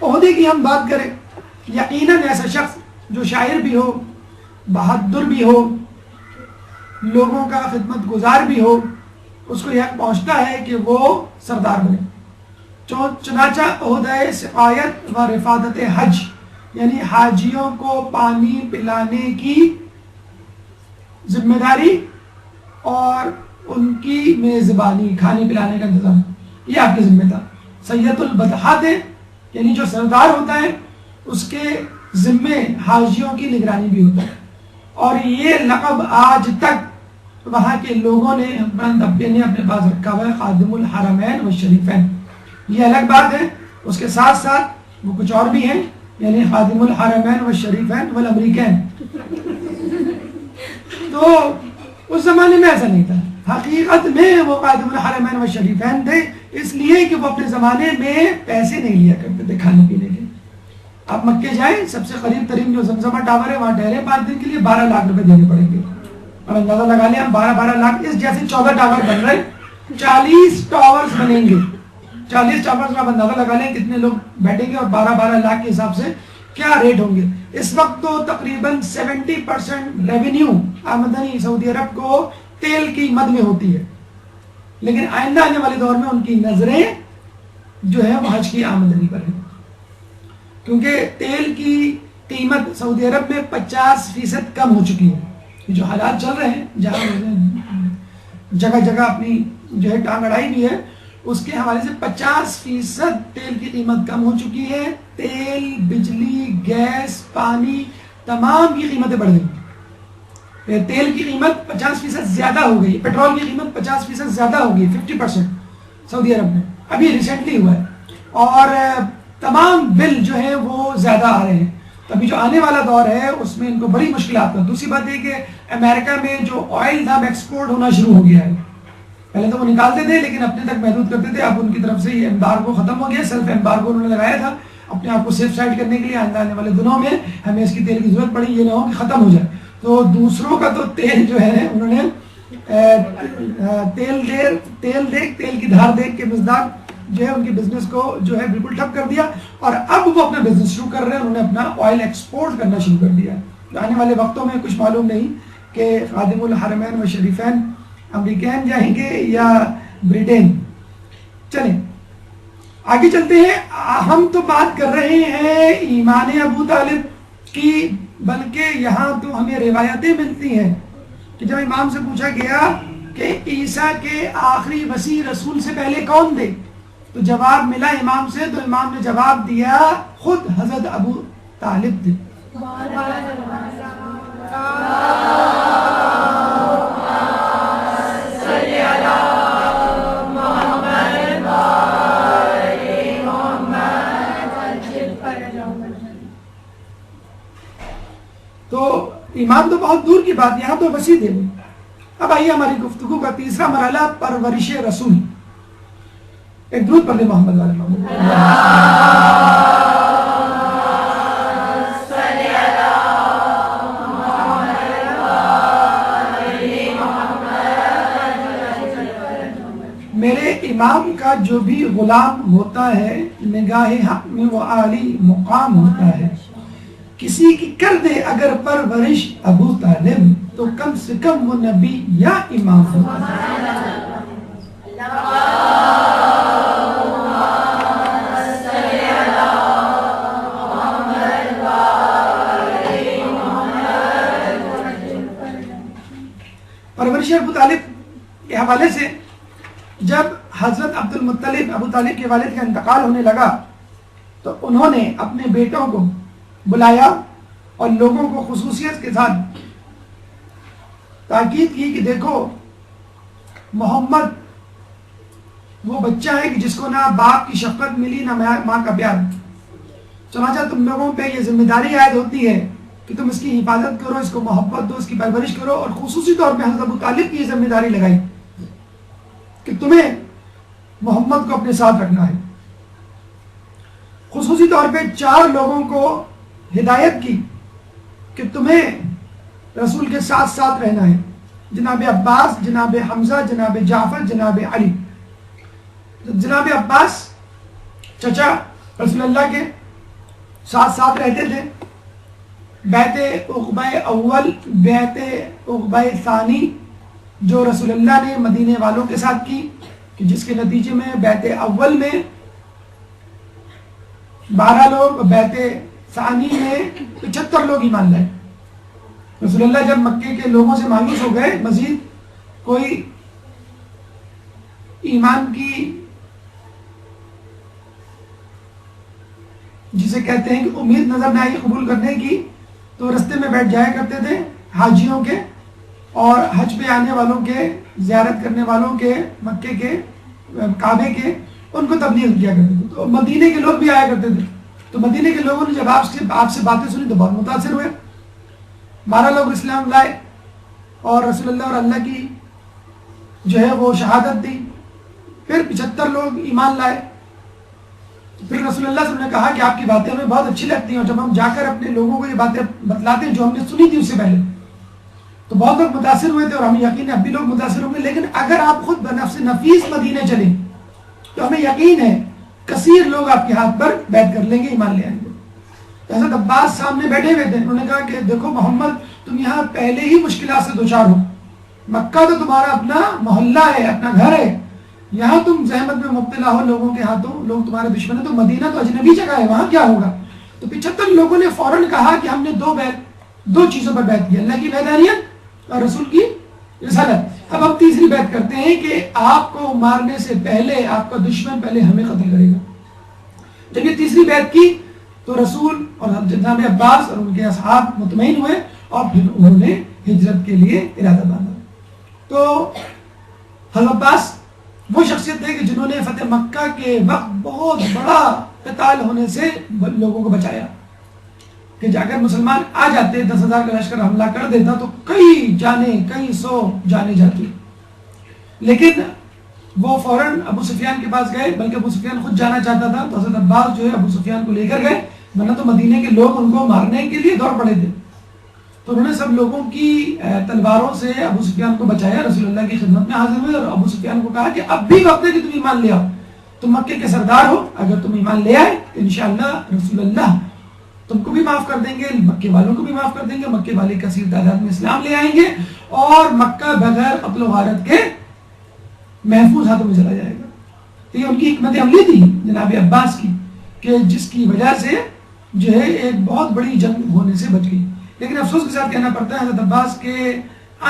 عہدے کی ہم بات کریں، یقیناً ایسا شخص جو شاعر بھی ہو، بہادر بھی ہو، لوگوں کا خدمت گزار بھی ہو، اس کو یہ پہنچتا ہے کہ وہ سردار بنے۔ چنانچہ عہدۂ سقایت و رفادت حج، یعنی حاجیوں کو پانی پلانے کی ذمہ داری اور ان کی میزبانی، کھانے پلانے کا انتظام، یہ آپ کی ذمہ تھا۔ سید البطحات ہے، یعنی جو سردار ہوتا ہے اس کے ذمے حاجیوں کی نگرانی بھی ہوتا ہے، اور یہ لقب آج تک وہاں کے لوگوں نے اپنے پاس رکھا ہوا ہے، خادم الحرمین والشریفین۔ یہ الگ بات ہے، اس کے ساتھ ساتھ وہ کچھ اور بھی ہیں، یعنی خادم الحرمین والشریفین والامریکین۔ تو اس زمانے میں ایسا نہیں تھا، حقیقت میں وہ خادم الحرمین والشریفین تھے، اس لیے کہ وہ اپنے زمانے میں پیسے نہیں لیا کرتے تھے کھانے پینے کے۔ آپ مکے جائیں، سب سے قریب ترین جو زمزمہ ٹاور ہے وہاں ٹھہرے 5 دن کے لیے 12 لاکھ روپے دینے پڑیں گے، اور اندازہ لگا لیں ہم 12 لاکھ، اس جیسے 14 ٹاور بن رہے، 40 ٹاورز بنیں گے، 40 ٹاورز میں آپ اندازہ لگا لیں کتنے لوگ بیٹھیں گے، اور 12 لاکھ کے حساب سے کیا ریٹ ہوں گے۔ اس وقت تو تقریباً 70% ریونیو آمدنی سعودی عرب کو تیل کی مد میں ہوتی ہے، لیکن آئندہ آنے والے دور میں ان کی نظریں جو ہے وہ حج کی آمدنی پر ہے، کیونکہ تیل کی قیمت سعودی عرب میں 50% کم ہو چکی ہے۔ جو حالات چل رہے ہیں جہاں جگہ جگہ اپنی جو ہے ٹانگ اڑائی بھی ہے، اس کے حوالے سے 50% تیل کی قیمت کم ہو چکی ہے۔ تیل، بجلی، گیس، پانی، تمام کی قیمتیں بڑھ گئی۔ تیل کی قیمت 50% زیادہ ہو گئی، پیٹرول کی قیمت 50% زیادہ ہو گئی، 50% سعودی عرب میں ابھی ریسنٹلی ہوا ہے، اور تمام بل جو ہے وہ زیادہ آ رہے ہیں۔ تو ابھی جو آنے والا دور ہے اس میں ان کو بڑی مشکلات ہیں۔ دوسری بات یہ کہ امریکہ میں جو آئل تھا ایکسپورٹ ہونا شروع ہو گیا ہے، پہلے تو وہ نکالتے تھے لیکن اپنے تک محدود کرتے تھے، اب ان کی طرف سے یہ ایمبارگو ختم ہو گیا، سیلف ایمبارگو انہوں نے لگایا تھا اپنے آپ کو سیف سائڈ کرنے کے لیے، آنے والے دنوں میں ہمیں اس کی تیل کی ضرورت پڑی، یہ نہ ہو کہ ختم ہو جائے۔ تو دوسروں کا تو تیل جو ہے انہوں نے تیل کی دھار دیکھ کے مزدار جو ہے ان کے بزنس کو جو ہے بالکل ٹھپ کر دیا، اور اب وہ اپنا بزنس شروع کر رہے ہیں، انہوں نے اپنا آئل ایکسپورٹ کرنا شروع کر دیا ہے۔ آنے والے وقتوں میں کچھ معلوم نہیں کہ خادم الحرمین و شریفین امریکین جائیں گے یا برٹین۔ چلیں آگے چلتے ہیں، ہم تو بات کر رہے ہیں ایمان ابو طالب کی، بلکہ یہاں تو ہمیں روایتیں ملتی ہیں کہ جب امام سے پوچھا گیا کہ عیسیٰ کے آخری وصی رسول سے پہلے کون تھے، تو جواب ملا امام سے، تو امام نے جواب دیا خود حضرت ابو طالب تھے. تو ایمان تو بہت دور کی بات، یہاں تو وسیع ہے. اب آئیے ہماری گفتگو کا تیسرا مرحلہ، پرورش رسول. ایک درود پڑھ دیں محمد والے محمد. میرے امام کا جو بھی غلام ہوتا ہے نگاہ حق میں وہ عالی مقام ہوتا ہے. کسی کی کر دے اگر پرورش ابو طالب تو کم سے کم وہ نبی یا امام ہوتا ہے. پرورش ابو طالب کے حوالے سے جب حضرت عبد المطلب ابو طالب کے والد کا انتقال ہونے لگا تو انہوں نے اپنے بیٹوں کو بلایا اور لوگوں کو خصوصیت کے ساتھ تاکید کی کہ دیکھو محمد وہ بچہ ہے کہ جس کو نہ باپ کی شفقت ملی نہ ماں کا پیار. چنانچہ تم لوگوں پہ یہ ذمہ داری عائد ہوتی ہے کہ تم اس کی حفاظت کرو، اس کو محبت دو، اس کی پرورش کرو. اور خصوصی طور پہ حضرت ابو طالب کی یہ ذمہ داری لگائی کہ تمہیں محمد کو اپنے ساتھ رکھنا ہے. خصوصی طور پہ 4 لوگوں کو ہدایت کی کہ تمہیں رسول کے ساتھ ساتھ رہنا ہے. جناب عباس، جناب حمزہ، جناب جعفر، جناب علی. جناب عباس چچا رسول اللہ کے ساتھ ساتھ رہتے تھے. بیعت عقبہ اول، بیعت عقبہ ثانی جو رسول اللہ نے مدینے والوں کے ساتھ کی، کہ جس کے نتیجے میں بیعت اول میں 12 لوگ، بیعت ثانی میں 75 لوگ ایمان لائے. رسول اللہ جب مکے کے لوگوں سے مایوس ہو گئے، مزید کوئی ایمان کی جسے کہتے ہیں کہ امید نظر نہ آئی قبول کرنے کی، تو رستے میں بیٹھ جایا کرتے تھے حاجیوں کے اور حج پہ آنے والوں کے، زیارت کرنے والوں کے، مکے کے، کعبے کے، ان کو تبلیغ کیا کرتے تھے. تو مدینے کے لوگ بھی آیا کرتے تھے. تو مدینے کے لوگوں نے جب آپ سے باتیں سنی تو بہت متاثر ہوئے. 12 لوگ اسلام لائے اور رسول اللہ اور اللہ کی جو ہے وہ شہادت دی. پھر 75 لوگ ایمان لائے. پھر رسول اللہ صلی اللہ علیہ وسلم نے کہا کہ آپ کی باتیں ہمیں بہت اچھی لگتی ہیں، اور جب ہم جا کر اپنے لوگوں کو یہ باتیں بتلاتے ہیں جو ہم نے سنی تھی اس سے پہلے، تو بہت لوگ متاثر ہوئے تھے. اور ہمیں یقین ہے اب بھی لوگ متاثر ہوں گے. لیکن اگر آپ خود بنفس نفیس مدینے چلیں تو ہمیں یقین ہے کثیر لوگ آپ کے ہاتھ پر بیعت کر لیں گے، ایمان لے آئیں گے. حضرت عباس سامنے بیٹھے ہوئے تھے. انہوں نے کہا کہ دیکھو محمد، تم یہاں پہلے ہی مشکلات سے دوچار ہو. مکہ تو تمہارا اپنا محلہ ہے، اپنا گھر ہے. یہاں تم زحمت میں مبتلا ہو لوگوں کے ہاتھوں، لوگ تمہارے دشمن ہیں. تو مدینہ تو اجنبی جگہ ہے، وہاں کیا ہوگا؟ تو 75 لوگوں نے فوراً کہا کہ ہم نے 2 چیزوں پر بیعت کی، اللہ کی وحدانیت اور رسول کی رسالت. اب ہم تیسری بیعت کرتے ہیں کہ آپ کو مارنے سے پہلے آپ کا دشمن پہلے ہمیں قتل کرے گا. جب یہ تیسری بیعت کی تو رسول اور جناب عباس اور ان کے اصحاب مطمئن ہوئے اور پھر انہوں نے ہجرت کے لیے ارادہ باندھا. تو حضرت عباس وہ شخصیت ہے کہ جنہوں نے فتح مکہ کے وقت بہت بڑا قتال ہونے سے لوگوں کو بچایا. کہ اگر مسلمان آ جاتے 10,000 کا لشکر حملہ کر دیتا تو کئی 100 جانے جاتی. لیکن وہ فوراً ابو سفیان کے پاس گئے، بلکہ ابو سفیان خود جانا چاہتا تھا. تو حضرت عباس جو ہے ابو سفیان کو لے کر گئے، ورنہ تو مدینے کے لوگ ان کو مارنے کے لیے دوڑ پڑے تھے. تو انہوں نے سب لوگوں کی تلواروں سے ابو سفیان کو بچایا. رسول اللہ کی خدمت میں حاضر ہوئے اور ابو سفیان کو کہا کہ اب بھی وقت ہے کہ تم ایمان لے آؤ. تم مکے کے سردار ہو، اگر تم ایمان لے آئے تو انشاءاللہ رسول اللہ تم کو بھی معاف کر دیں گے، مکے والوں کو بھی معاف کر دیں گے. مکے والے کثیر تعداد میں اسلام لے آئیں گے اور مکہ بغیر قتل و غارت کے محفوظ ہاتھوں میں چلا جائے گا. تو یہ ان کی حکمت عملی تھی جناب عباس کی، کہ جس کی وجہ سے جو ہے ایک بہت بڑی جنگ ہونے سے بچ گئی. لیکن افسوس کے ساتھ کہنا پڑتا ہے حضرت عباس کے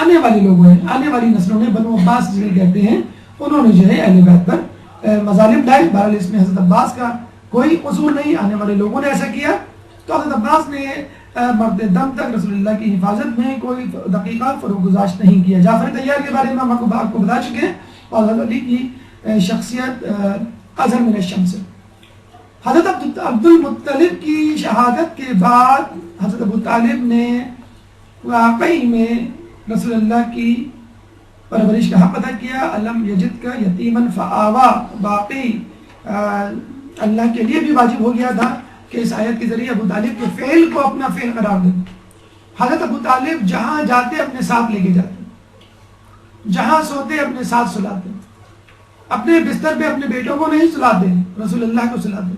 آنے والے لوگوں نے، آنے والی نسلوں نے، بنو عباس جنہیں کہتے ہیں، انہوں نے جو ہے اہل بیت پر مظالم لائے. بہرحال اس میں حضرت عباس کا کوئی قصور نہیں, آنے والے لوگوں نے ایسا کیا. تو حضرت عباس نے مرتے دم تک رسول اللہ کی حفاظت میں کوئی دقیقہ فروگزاشت نہیں کیا. جعفر طیار کے بارے میں ہم آپ کو بتا چکے ہیں, اور حضرت علی کی شخصیت اظہر من الشمس. حضرت عبد المطلب کی شہادت کے بعد حضرت ابو طالب نے واقعی میں رسول اللہ کی پرورش کا حق ادا کیا. علم یجد کا یتیما فآوا, باقی اللہ کے لیے بھی واجب ہو گیا تھا کہ اس آیت کے ذریعے ابو طالب کے فعل کو اپنا فعل قرار دیں. حضرت ابو طالب جہاں جاتے اپنے ساتھ لے کے جاتے, جہاں سوتے اپنے ساتھ سلاتے, اپنے بستر پہ اپنے بیٹوں کو نہیں سلاتے, رسول اللہ کو سلاتے,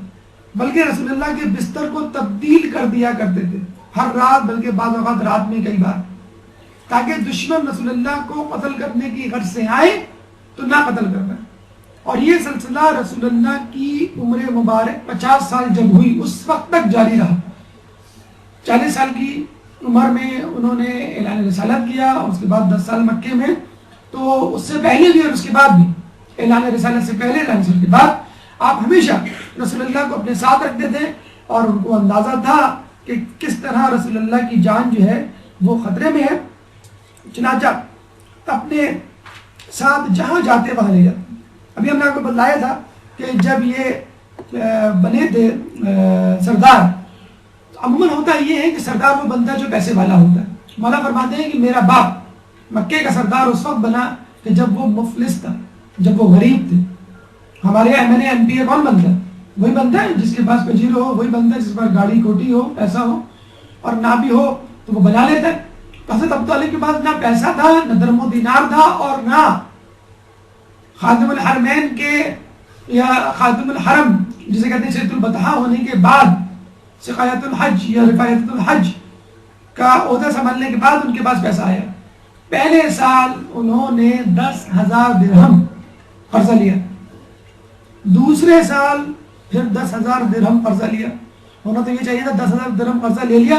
بلکہ رسول اللہ کے بستر کو تبدیل کر دیا کرتے تھے ہر رات, بلکہ بعض اوقات رات میں کئی بار, تاکہ دشمن رسول اللہ کو قتل کرنے کی غرض سے آئے تو نہ قتل کر پائے. اور یہ سلسلہ رسول اللہ کی عمر مبارک 50 سال جب ہوئی اس وقت تک جاری رہا. 40 سال کی عمر میں انہوں نے اعلان رسالت کیا, اور اس کے بعد 10 سال مکے میں. تو اس سے پہلے بھی اور اس کے بعد بھی, اعلان رسالت سے پہلے, اعلان رسالت کے بعد, آپ ہمیشہ رسول اللہ کو اپنے ساتھ رکھتے تھے, اور ان کو اندازہ تھا کہ کس طرح رسول اللہ کی جان جو ہے وہ خطرے میں ہے. چنانچہ اپنے ساتھ جہاں جاتے وہاں لے جاتے. ابھی ہم نے آپ کو بتلایا تھا کہ جب یہ بنے تھے سردار, عموماً ہوتا یہ ہے کہ سردار وہ بندہ جو پیسے والا ہوتا ہے. مولا فرماتے ہیں کہ میرا باپ مکے کا سردار اس وقت بنا کہ جب وہ مفلس تھا, جب وہ غریب تھے. ہمارے ایم پی اے کون بنتا ہے؟ وہی بنتا ہے جس کے پاس پجیرو ہو, وہی بنتا ہے جس پر گاڑی کوٹی ہو, ایسا ہو, اور نہ بھی ہو تو وہ بنا لیتا ہے. حضرت ابو طالب کے پاس نہ پیسہ تھا, نہ درم و دینار تھا, اور نہ خادم الحرمین کے یا خادم الحرم جسے کہتے ہیں سید البطحاء ہونے کے بعد سقایت الحج یا رفایت الحج کا عہدہ سنبھالنے کے بعد ان کے پاس پیسہ آیا. پہلے سال انہوں نے 10,000 درہم قرضہ لیا, دوسرے سال پھر 10,000 درہم قرضہ لیا. ہونا تو یہ چاہیے تھا 10,000 درہم قرضہ لے لیا,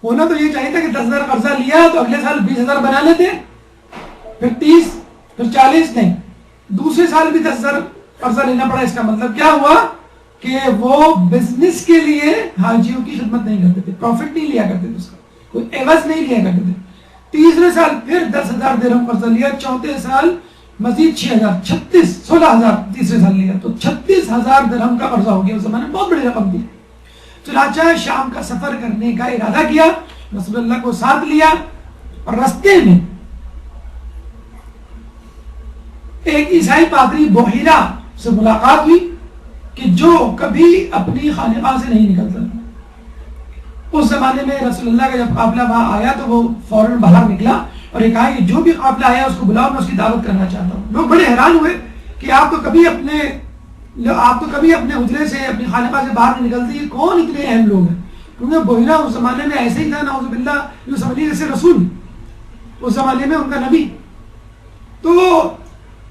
ہونا تو یہ چاہیے تھا کہ 10,000 قرضہ لیا تو اگلے سال 20,000 بنا لیتے, پھر 30, پھر 40, نہیں, دوسرے سال بھی 10,000 قرضہ لینا پڑا. اس کا مطلب کیا ہوا کہ وہ بزنس کے لیے حاجیوں کی خدمت نہیں کرتے تھے, پروفٹ نہیں لیا کرتے تھے, اس کا کوئی عوض نہیں لیا کرتے تھے. تیسرے سال پھر 10,000 درہم قرضہ لیا, چوتھے سال مزید 6,000, 16,000 تیسرے سال لیا, تو 36,000 درہم کا قرضہ ہو گیا. اس زمانے میں بہت بڑی رقم تھی. چنانچہ شام کا سفر کرنے کا ارادہ کیا, رسول اللہ کو ساتھ لیا, اور رستے میں ایک عیسائی پادری بحیرہ سے ملاقات ہوئی کہ جو کبھی اپنی خانقاہ سے نہیں نکلتا. اس زمانے میں رسول اللہ کا جب قافلہ وہاں آیا تو وہ فوراً باہر نکلا اور یہ کہا کہ جو بھی قافلہ آیا اس کو بلاؤ, میں اس کی دعوت کرنا چاہتا ہوں. لوگ بڑے حیران ہوئے کہ آپ تو کبھی اپنے حجرے سے, اپنی خانقاہ سے باہر نہیں نکلتے, یہ کون اتنے اہم لوگ ہیں؟ کیونکہ بحیرہ اس زمانے میں ایسے ہی تھا, نعوذ باللہ, جو سمجھیے جیسے رسول اس زمانے میں ان کا نبی. تو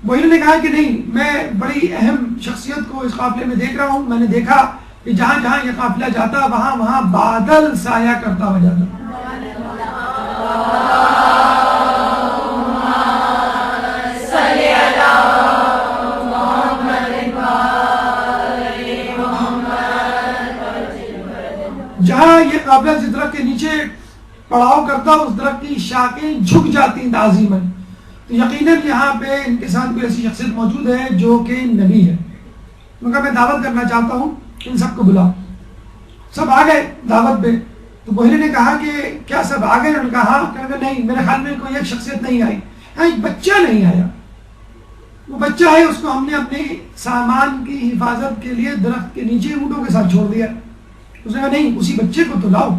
بحیرہ نے کہا کہ نہیں, میں بڑی اہم شخصیت کو اس قافلے میں دیکھ رہا ہوں. میں نے دیکھا کہ جہاں جہاں یہ قافلہ جاتا وہاں وہاں بادل سایہ کرتا ہوا جاتا. جہاں یہ قافلہ جس درخت کے نیچے پڑاؤ کرتا اس درخت کی شاخیں جھک جاتی تعظیماً. تو یقیناً یہاں پہ ان کے ساتھ کوئی ایسی شخصیت موجود ہے جو کہ نبی ہے. مگر میں دعوت کرنا چاہتا ہوں, ان سب کو بلاؤ. سب آ گئے دعوت پہ. تو بحیرہ نے کہا کہ کیا سب آ گئے؟ انہوں نے کہا کہ نہیں, میرے خیال میں کوئی ایک شخصیت نہیں آئی. ہاں, ایک بچہ نہیں آیا. وہ بچہ ہے, اس کو ہم نے اپنے سامان کی حفاظت کے لیے درخت کے نیچے اونٹوں کے ساتھ چھوڑ دیا. اس نے کہا نہیں, اسی بچے کو تو لاؤ.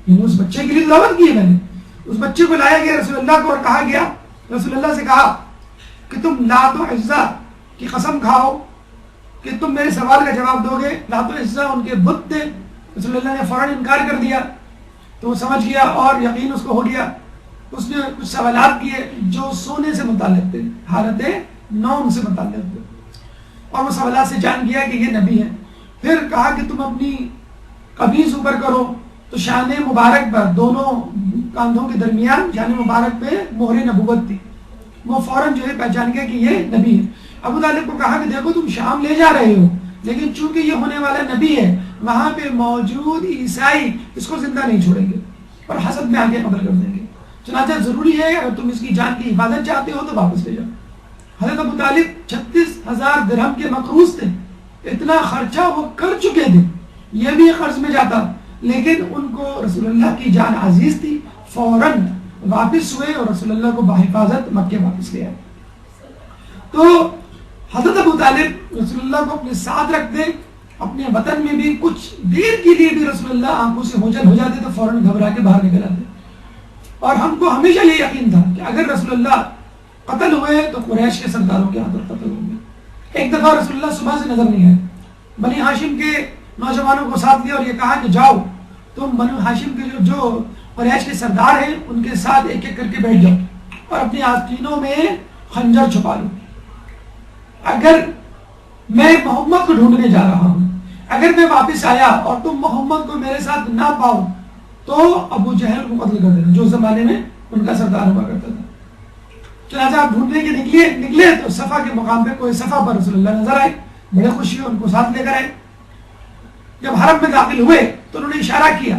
اس بچے کے لیے دعوت کی ہے میں نے. اس بچے کو لایا گیا رسول اللہ کو, اور کہا گیا, رسول اللہ سے کہا کہ تم لات و عزا کی قسم کھاؤ کہ تم میرے سوال کا جواب دو گے. لات و عزا ان کے بت تھے. رسول اللہ نے فوراً انکار کر دیا. تو وہ سمجھ گیا اور یقین اس کو ہو گیا. اس نے کچھ سوالات کیے جو سونے سے متعلق تھے, حالت نوم سے متعلق تھے, اور وہ سوالات سے جان گیا کہ یہ نبی ہے. پھر کہا کہ تم اپنی قمیض اوپر کرو، تو شان مبارک پر دونوں کاندھوں کے درمیان شان مبارک پہ مہر نبوت تھی. وہ فوراً جو ہے پہچان گیا کہ یہ نبی ہے. ابو طالب کو کہا کہ دیکھو تم شام لے جا رہے ہو، لیکن چونکہ یہ ہونے والا نبی ہے، وہاں پہ موجود عیسائی اس کو زندہ نہیں چھوڑیں گے اور حسد میں آگے قتل کر دیں گے. چنانچہ ضروری ہے اگر تم اس کی جان کی حفاظت چاہتے ہو تو واپس لے جاؤ. حضرت ابو طالب 36,000 درہم کے مقروض تھے. اتنا خرچہ وہ کر چکے تھے، یہ بھی قرض میں جاتا، لیکن ان کو رسول اللہ کی جان عزیز تھی. فوراً واپس ہوئے اور رسول اللہ کو بحفاظت مکے واپس لے آئے. تو حضرت ابو طالب رسول اللہ کو اپنے ساتھ رکھتے، اپنے وطن میں بھی کچھ دیر کے لیے بھی رسول اللہ آنکھوں سے اوجھل ہو جاتے تو فوراً گھبرا کے باہر نکل آتے. اور ہم کو ہمیشہ یہ یقین تھا کہ اگر رسول اللہ قتل ہوئے تو قریش کے سرداروں کے ہاتھوں قتل ہوں گے. ایک دفعہ رسول اللہ صبح سے نظر نہیں آئے. بنی ہاشم کے نوجوانوں کو ساتھ لیا اور یہ کہا کہ جاؤ تم بنی ہاشم کے جو قریش کے سردار ہیں ان کے ساتھ ایک ایک کر کے بیٹھ جاؤ اور اپنی آستینوں میں خنجر چھپا لو. اگر میں محمد کو ڈھونڈنے جا رہا ہوں، اگر میں واپس آیا اور تم محمد کو میرے ساتھ نہ پاؤ تو ابو جہل کو قتل کر دینا، جو زمانے میں ان کا سردار ہوا کرتا تھا. چنانچہ آپ ڈھونڈنے کے نکلے تو صفا کے مقام پہ کوئی صفا پر رسول اللہ نظر آئے. بڑے خوشی ان کو ساتھ لے کر آئے. جب حرم میں داخل ہوئے تو انہوں نے اشارہ کیا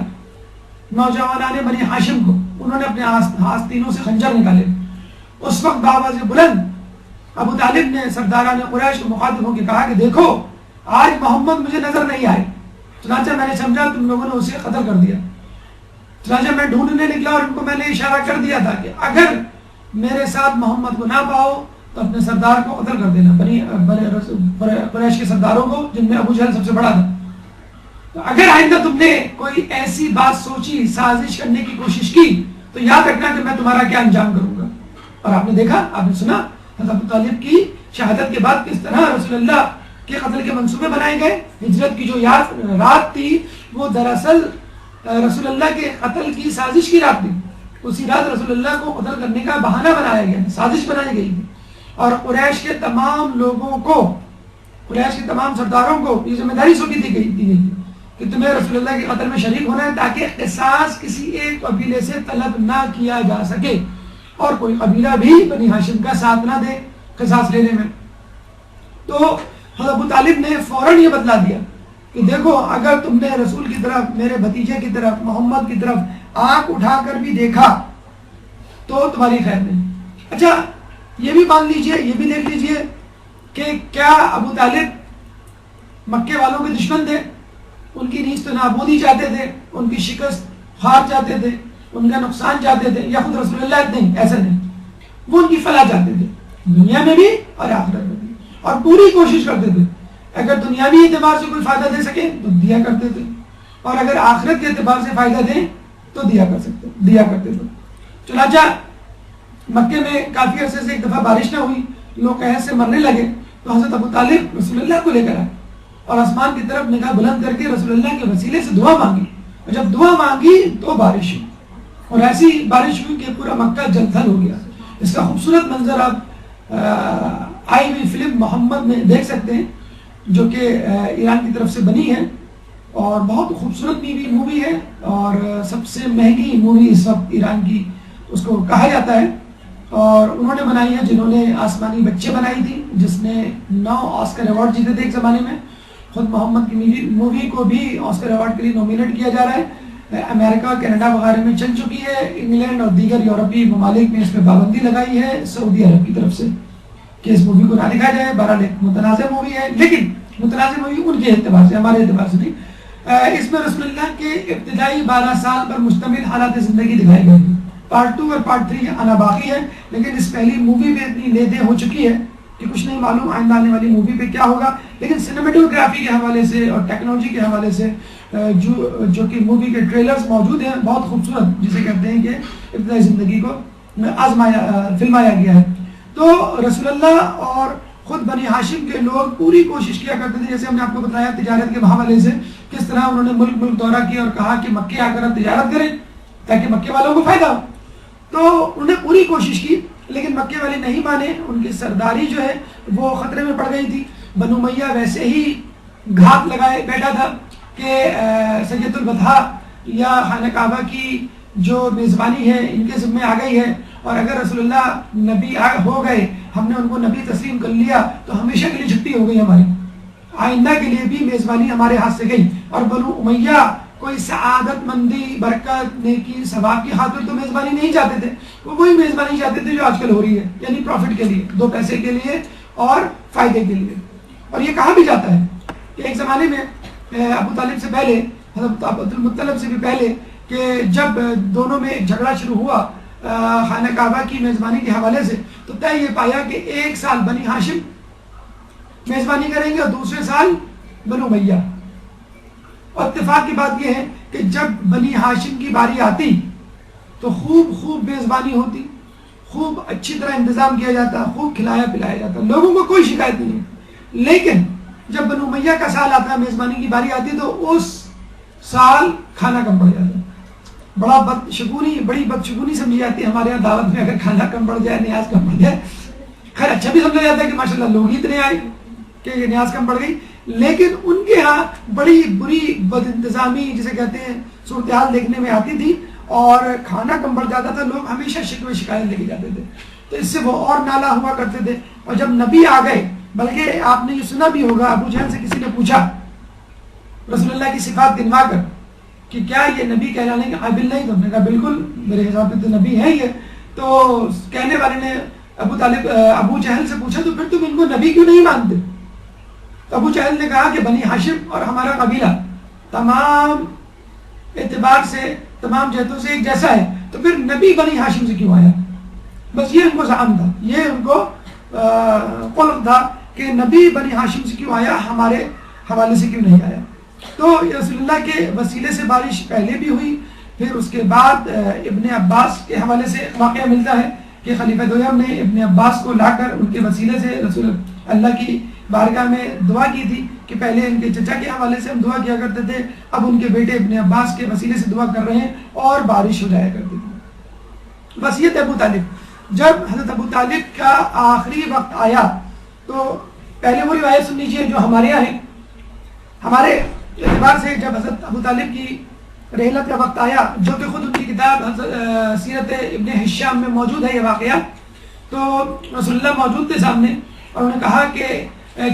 نوجوانان بنی ہاشم کو. انہوں نے اپنے آستینوں سے خنجر نکالے. اس وقت بآواز بلند ابو طالب نے سرداران قریش کو مخاطب ہو کے کہا کہ دیکھو آج محمد مجھے نظر نہیں آئے، چنانچہ میں نے سمجھا تم لوگوں نے اسے قتل کر دیا. چنانچہ میں ڈھونڈنے نکلا اور ان کو میں نے اشارہ کر دیا تھا کہ اگر میرے ساتھ محمد کو نہ پاؤ تو اپنے سردار کو قتل کر دینا، قریش کے سرداروں کو جن میں ابو جہل سب سے بڑا تھا. تو اگر آئندہ تم نے کوئی ایسی بات سوچی، سازش کرنے کی کوشش کی تو یاد رکھنا کہ میں تمہارا کیا انجام کروں گا. اور آپ نے دیکھا، آپ نے سنا حضرت ابو طالب کی شہادت کے بعد کس طرح رسول اللہ کے قتل کے منصوبے بنائے گئے. ہجرت کی جو رات تھی وہ دراصل رسول اللہ کے قتل کی سازش کی رات تھی. اسی رات رسول اللہ کو قتل کرنے کا بہانہ بنایا گیا، سازش بنائی گئی تھی. اور قریش کے تمام لوگوں کو، قریش کے تمام سرداروں کو یہ ذمہ داری سونپی دی گئی تھی کہ تمہیں رسول اللہ کے قتل میں شریک ہونا ہے تاکہ قصاص کسی ایک قبیلے سے طلب نہ کیا جا سکے اور کوئی قبیلہ بھی بنی ہاشم کا ساتھ نہ دے قصاص لینے میں. تو حضرت ابو طالب نے فوراً یہ بدلا دیا کہ دیکھو اگر تم نے رسول کی طرف، میرے بھتیجے کی طرف، محمد کی طرف آنکھ اٹھا کر بھی دیکھا تو تمہاری خیر نہیں. اچھا یہ بھی مان لیجئے، یہ بھی دیکھ لیجئے کہ کیا ابو طالب مکے والوں کے دشمن تھے؟ ان کی نیز تو نابودی چاہتے تھے، ان کی شکست ہار چاہتے تھے، ان کا نقصان چاہتے تھے، یا خود رسول اللہ نہیں، ایسا نہیں، وہ ان کی فلاح چاہتے تھے دنیا میں بھی اور آخرت میں بھی، اور پوری کوشش کرتے تھے اگر دنیاوی اعتبار سے کوئی فائدہ دے سکے تو دیا کرتے تھے، اور اگر آخرت کے اعتبار سے فائدہ دیں تو دیا کرتے تھے. چنانچہ مکے میں کافی عرصے سے ایک دفعہ بارش نہ ہوئی، لوگ قحط سے مرنے لگے، تو حضرت ابو طالب رسول اللہ کو لے کر آئے اور آسمان کی طرف نگاہ بلند کر کے رسول اللہ کے وسیلے سے دعا مانگی. اور جب دعا مانگی تو بارش ہوئی، اور ایسی بارش ہوئی کہ پورا مکہ جل تھل ہو گیا. اس کا خوبصورت منظر آپ آئی ہوئی فلم محمد میں دیکھ سکتے ہیں، جو کہ ایران کی طرف سے بنی ہے اور بہت خوبصورت مووی ہے اور سب سے مہنگی مووی اس وقت ایران کی اس کو کہا جاتا ہے. اور انہوں نے بنائی ہے جنہوں نے آسمانی بچے بنائی تھی، جس نے 9 آسکر ایوارڈ جیتے تھے ایک زمانے میں. خود محمد کی مووی کو بھی آسکر ایوارڈ کے لیے نومینیٹ کیا جا رہا ہے. امریکہ، کینیڈا وغیرہ میں چل چکی ہے. انگلینڈ اور دیگر یورپی ممالک میں اس پہ پابندی لگائی ہے سعودی عرب کی طرف سے کہ اس مووی کو نہ دکھایا جائے. بہرحال ایک متنازع مووی ہے، لیکن متنازع مووی ان کے اعتبار سے، ہمارے اعتبار سے نہیں. اس میں رسول اللہ کے ابتدائی 12 سال پر مشتمل حالات زندگی دکھائی گئی. پارٹ 2 اور پارٹ 3 آنا باقی ہے، لیکن اس پہلی مووی میں اتنی لیدیں ہو چکی ہے کہ کچھ نہیں معلوم آئندہ آنے والی مووی پہ کیا ہوگا. لیکن سینیمیٹوگرافی کے حوالے سے اور ٹیکنالوجی کے حوالے سے جو کہ مووی کے ٹریلرز موجود ہیں، بہت خوبصورت، جسے کہتے ہیں کہ ابتدائی زندگی کو فلمایا گیا ہے. تو رسول اللہ اور خود بنی ہاشم کے لوگ پوری کوشش کیا کرتے تھے، جیسے ہم نے آپ کو بتایا تجارت کے حوالے سے کس طرح انہوں نے ملک دورہ کیا اور کہا کہ مکے آ کر اب تجارت کریں تاکہ مکے والوں کو فائدہ ہو. تو انہوں نے پوری کوشش کی، لیکن مکے والے نہیں مانے. ان کی سرداری جو ہے وہ خطرے میں پڑ گئی تھی. بنو امیہ ویسے ہی گھات لگائے بیٹھا تھا کہ سید البطحاء یا خانہ کعبہ کی جو میزبانی ہے ان کے ذمہ آ گئی ہے، اور اگر رسول اللہ نبی ہو گئے، ہم نے ان کو نبی تسلیم کر لیا تو ہمیشہ کے لیے چھٹی ہو گئی ہماری، آئندہ کے لیے بھی میزبانی ہمارے ہاتھ سے گئی۔ اور بنو امیہ کوئی سعادت مندی، برکت، نیکی، ثواب کی خاطر تو میزبانی نہیں چاہتے تھے، وہ وہی میزبانی چاہتے تھے جو آج کل ہو رہی ہے، یعنی پروفٹ کے لیے، دو پیسے کے لیے اور فائدے کے لیے۔ اور یہ کہا بھی جاتا ہے کہ ایک زمانے میں ابو طالب سے پہلے، حضرت عبد المطلب سے بھی پہلے، کہ جب دونوں میں جھگڑا شروع ہوا خانہ کعبہ کی میزبانی کے حوالے سے، تو طے یہ پایا کہ ایک سال بنی ہاشم میزبانی کریں گے اور دوسرے سال بنو امیہ۔ اور اتفاق کی بات یہ ہے کہ جب بنی ہاشم کی باری آتی تو خوب میزبانی ہوتی، خوب اچھی طرح انتظام کیا جاتا، خوب کھلایا پلایا جاتا، لوگوں کو کوئی شکایت نہیں ہے۔ لیکن جب بنو امیہ کا سال آتا، میزبانی کی باری آتی، تو اس سال کھانا کم پڑ جاتا، بڑی بدشگونی سمجھی جاتی ہے ہمارے یہاں دعوت میں، اگر کھانا کم پڑ جائے، نیاز کم پڑ جائے۔ خیر اچھا بھی سمجھا جاتا ہے کہ ماشاءاللہ لوگ ہی اتنے آئے کہ یہ نیاز کم پڑ گئی، لیکن ان کے ہاں بڑی بری بد انتظامی جسے کہتے ہیں صورتحال دیکھنے میں آتی تھی، اور کھانا کم پڑ جاتا تھا، لوگ ہمیشہ شکوے شکایت لے کے جاتے تھے، تو اس سے وہ اور نالا ہوا کرتے تھے۔ اور جب نبی آ گئے، بلکہ آپ نے یہ سنا بھی ہوگا، ابو جہل سے کسی نے پوچھا رسول اللہ کی صفات گنوا کر کہ کیا یہ نبی کہلانے کے قابل نہیں؟ تو ہم نے کہا بالکل، میرے حساب سے تو نبی ہے یہ۔ تو کہنے والے نے ابو جہل سے پوچھا تو پھر تم ان کو نبی کیوں نہیں مانتے؟ تو ابو جہل نے کہا کہ بنی ہاشم اور ہمارا قبیلہ تمام اعتبار سے، تمام جہتوں سے ایک جیسا ہے، تو پھر نبی بنی ہاشم سے کیوں آیا؟ بس یہ ان کو زعم تھا، یہ ان کو قلق تھا کہ نبی بنی ہاشم سے کیوں آیا، ہمارے حوالے سے کیوں نہیں آیا۔ تو رسول اللہ کے وسیلے سے بارش پہلے بھی ہوئی، پھر اس کے بعد ابن عباس کے حوالے سے واقعہ ملتا ہے کہ خلیفہ دویم نے ابن عباس کو لا کر ان کے وسیلے سے رسول اللہ کی بارگاہ میں دعا کی تھی کہ پہلے ان کے چچا کے حوالے سے ہم دعا کیا کرتے تھے، اب ان کے بیٹے ابن عباس کے وسیلے سے دعا کر رہے ہیں اور بارش ہو جایا کرتی تھی۔ بس یہ تھے ابو طالب۔ جب حضرت ابو طالب کا آخری وقت آیا تو پہلے وہ روایت سن لیجیے جو ہمارے یہاں ہے۔ ہمارے اعتبار سے جب حضرت ابو طالب کی رحلت کا وقت آیا، جو کہ خود ان کی کتاب سیرت ابن ہشام میں موجود ہے یہ واقعہ، تو رسول اللہ موجود تھے سامنے، اور انہوں نے کہا کہ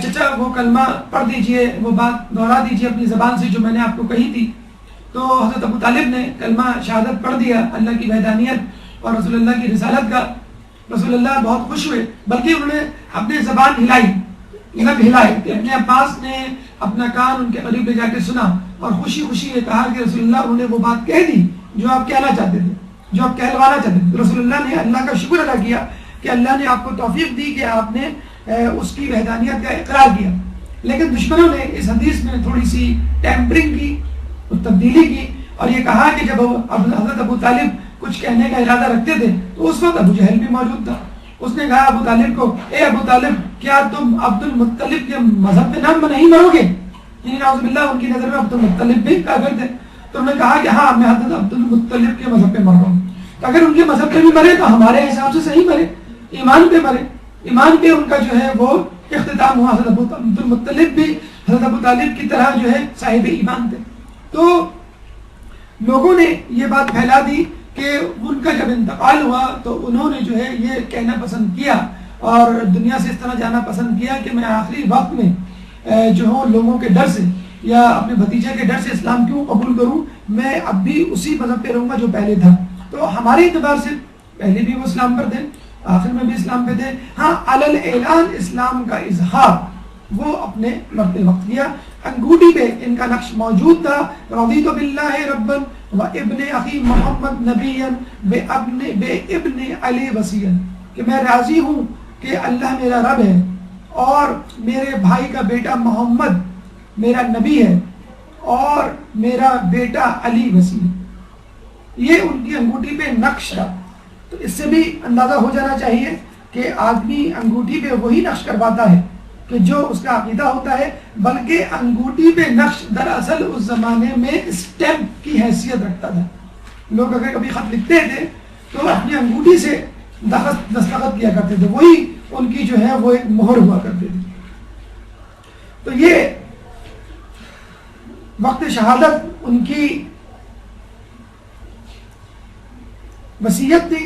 چچا وہ کلمہ پڑھ دیجئے، وہ بات دہرا دیجئے اپنی زبان سے جو میں نے آپ کو کہی تھی۔ تو حضرت ابو طالب نے کلمہ شہادت پڑھ دیا، اللہ کی وحدانیت اور رسول اللہ کی رسالت کا۔ رسول اللہ بہت خوش ہوئے، بلکہ انہوں نے اپنی زبان ہلائی، لب ہلائے کہ ابن عباس نے اپنا کان ان کے قریب لے جا کے سنا، اور خوشی خوشی یہ کہا کہ رسول اللہ انہوں نے وہ بات کہہ دی جو آپ کہنا چاہتے تھے، جو آپ کہلوانا چاہتے تھے۔ رسول اللہ نے اللہ کا شکر ادا کیا کہ اللہ نے آپ کو توفیق دی کہ آپ نے اس کی وحدانیت کا اقرار کیا۔ لیکن دشمنوں نے اس حدیث میں تھوڑی سی ٹیمپرنگ کی، تبدیلی کی، اور یہ کہا کہ جب حضرت ابو طالب کچھ کہنے کا ارادہ رکھتے تھے تو اس وقت ابو جہل بھی موجود تھا۔ اس نے کہا ابو طالب کو، اے ابو طالب کیا تم عبد المطلب کے مذہب پہ نام نہیں مرو گے؟ یعنی نعوذ باللہ ان کی نظر میں عبد المطلب بھی کافر تھے۔ تو انہوں نے کہا کہ ہاں میں حضرت عبد المطلب کے مذہب پہ مر رہا ہوں۔ تو اگر ان کے مذہب پہ بھی مرے تو ہمارے حساب سے صحیح مرے، ایمان پہ مرے، ایمان پہ ان کا جو ہے وہ اختتام ہوا۔ حضرت عبد المطلب بھی حضرت ابو طالب کی طرح جو ہے صاحب ایمان تھے۔ تو لوگوں نے یہ بات پھیلا دی کہ ان کا جب انتقال ہوا تو انہوں نے جو ہے یہ کہنا پسند کیا اور دنیا سے اس طرح جانا پسند کیا کہ میں آخری وقت میں جو ہوں لوگوں کے ڈر سے یا اپنے بھتیجے کے ڈر سے اسلام کیوں قبول کروں، میں اب بھی اسی مذہب پہ رہوں گا جو پہلے تھا۔ تو ہمارے اعتبار سے پہلے بھی وہ اسلام پر تھے، آخر میں بھی اسلام پہ تھے۔ ہاں علل اعلان اسلام کا اظہار وہ اپنے مرتے وقت کیا۔ انگوٹھی پہ ان کا نقش موجود تھا، رضیت باللہ ربا و ابن اخی محمد نبیا بے ابن علی وسیا، کہ میں راضی ہوں کہ اللہ میرا رب ہے اور میرے بھائی کا بیٹا محمد میرا نبی ہے اور میرا بیٹا علی وسی ہے۔ یہ ان کی انگوٹھی پہ نقش تھا۔ تو اس سے بھی اندازہ ہو جانا چاہیے کہ آدمی انگوٹھی پہ وہی نقش کرواتا ہے کہ جو اس کا عقیدہ ہوتا ہے، بلکہ انگوٹھی پہ نقش دراصل اس زمانے میں اسٹیمپ کی حیثیت رکھتا تھا۔ لوگ اگر کبھی خط لکھتے تھے تو اپنی انگوٹھی سے دستخط کیا کرتے تھے، وہی ان کی جو ہے وہ ایک مہر ہوا کرتے تھے۔ تو یہ وقت شہادت ان کی وصیت تھی،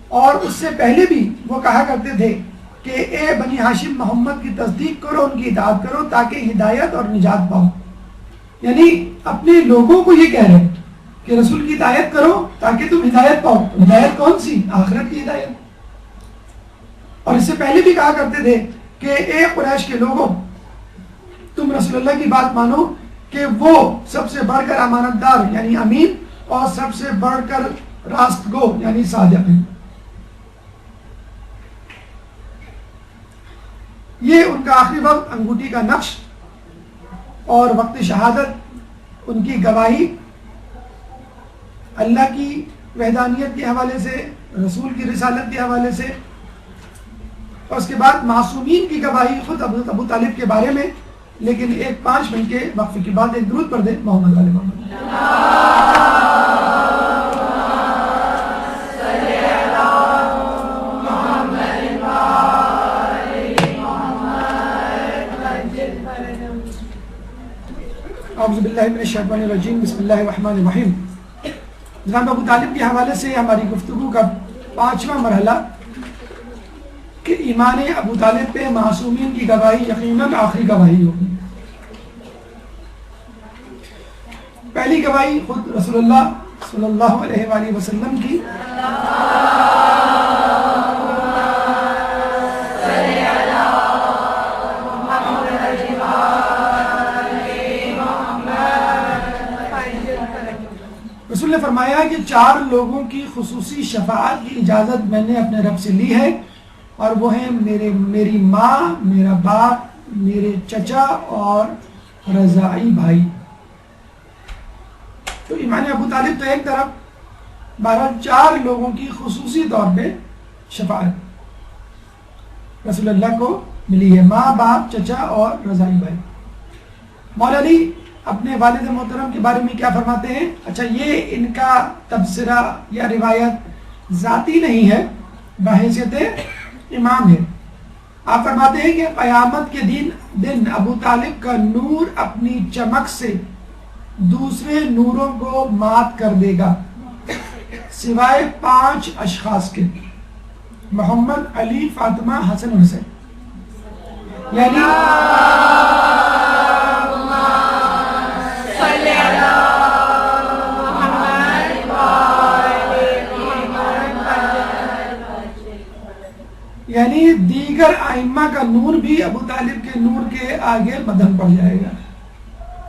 اور اس سے پہلے بھی وہ کہا کرتے تھے کہ اے بنی ہاشم محمد کی تصدیق کرو، ان کی اطاعت کرو تاکہ ہدایت اور نجات پاؤ. یعنی اپنے لوگوں کو یہ کہہ رہے ہیں کہ رسول کی اطاعت کرو تاکہ تم ہدایت پاؤ. ہدایت کون سی؟ آخرت کی ہدایت. اور اس سے پہلے بھی کہا کرتے تھے کہ اے قریش کے لوگوں، تم رسول اللہ کی بات مانو کہ وہ سب سے بڑھ کر امانت دار یعنی امین، اور سب سے بڑھ کر راست گو یعنی صادق ہیں. یہ ان کا آخری وقت، انگوٹھی کا نقش اور وقت شہادت، ان کی گواہی اللہ کی وحدانیت کے حوالے سے، رسول کی رسالت کے حوالے سے، اور اس کے بعد معصومین کی گواہی خود ابو طالب کے بارے میں. لیکن ایک 5 منٹ کے وقفے کے بعد ایک درود پڑھ دیں محمد علیہ محمد. اعوذ باللہ من الشیطان الرجیم، بسم اللہ الرحمن الرحیم. جناب ابو طالب کے حوالے سے ہماری گفتگو کا 5واں مرحلہ کہ ایمان ابو طالب پہ معصومین کی گواہی یقیناً آخری گواہی ہوگی. پہلی گواہی خود رسول اللہ صلی اللہ علیہ وآلہ وسلم کی، رسول نے فرمایا کہ 4 لوگوں کی خصوصی شفاعت کی اجازت میں نے اپنے رب سے لی ہے، اور وہ ہیں میری ماں، میرا باپ، میرے چچا اور رضاعی بھائی. تو ایمان ابو طالب تو ایک طرف، 4 لوگوں کی خصوصی طور پہ شفاعت رسول اللہ کو ملی ہے، ماں، باپ، چچا اور رضاعی بھائی. مولا علی اپنے والد محترم کے بارے میں کیا فرماتے ہیں؟ اچھا، یہ ان کا تبصرہ یا روایت ذاتی نہیں ہے، بحیثیت امام ہے. آپ فرماتے ہیں کہ قیامت کے دن ابو طالب کا نور اپنی چمک سے دوسرے نوروں کو مات کر دے گا سوائے 5 اشخاص کے: محمد، علی، فاطمہ، حسن، حسین. یعنی دیگر ائمہ کا نور بھی ابو طالب کے نور کے آگے مدھم پڑ جائے گا.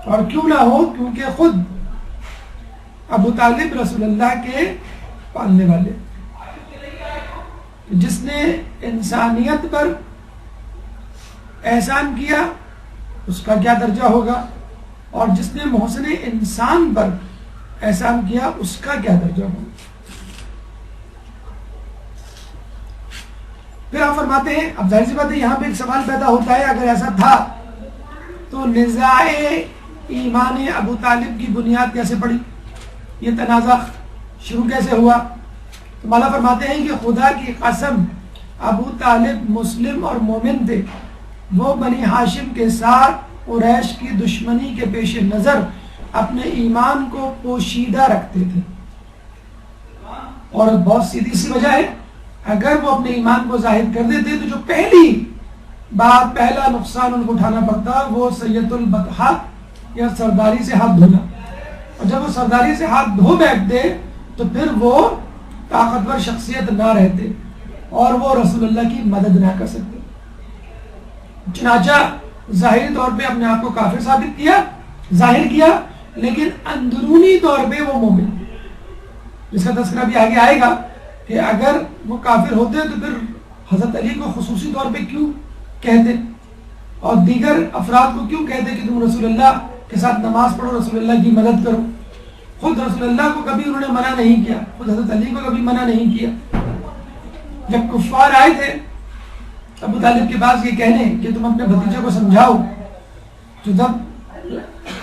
اور کیوں نہ ہو، کیونکہ خود ابو طالب رسول اللہ کے پالنے والے، جس نے انسانیت پر احسان کیا اس کا کیا درجہ ہوگا، اور جس نے محسن انسان پر احسان کیا اس کا کیا درجہ ہوگا. پھر آپ فرماتے ہیں، اب ظاہر سی بات ہے یہاں پہ ایک سوال پیدا ہوتا ہے، اگر ایسا تھا تو نزاع ایمان ابو طالب کی بنیاد کیسے پڑی، یہ تنازع شروع کیسے ہوا؟ تو مولا فرماتے ہیں کہ خدا کی قسم ابو طالب مسلم اور مومن تھے، وہ بنی ہاشم کے ساتھ قریش کی دشمنی کے پیش نظر اپنے ایمان کو پوشیدہ رکھتے تھے. اور بہت سیدھی سی وجہ ہے، اگر وہ اپنے ایمان کو ظاہر کر دیتے تو جو پہلی بات، پہلا نقصان ان کو اٹھانا پڑتا وہ سید البطحہ یا سرداری سے ہاتھ دھونا. اور جب وہ سرداری سے ہاتھ دھو بیٹھتے تو پھر وہ طاقتور شخصیت نہ رہتے اور وہ رسول اللہ کی مدد نہ کر سکتے. چنانچہ ظاہری طور پہ اپنے آپ کو کافر ثابت کیا، ظاہر کیا، لیکن اندرونی طور پہ وہ مومن، جس کا تذکرہ بھی آگے آئے گا کہ اگر وہ کافر ہوتے تو پھر حضرت علی کو خصوصی طور پہ کیوں کہتے، اور دیگر افراد کو کیوں کہتے کہ تم رسول اللہ کے ساتھ نماز پڑھو، رسول اللہ کی مدد کرو. خود رسول اللہ کو کبھی انہوں نے منع نہیں کیا، خود حضرت علی کو کبھی منع نہیں کیا. جب کفار آئے تھے ابو طالب کے پاس یہ کہنے کہ تم اپنے بھتیجے کو سمجھاؤ، تو جب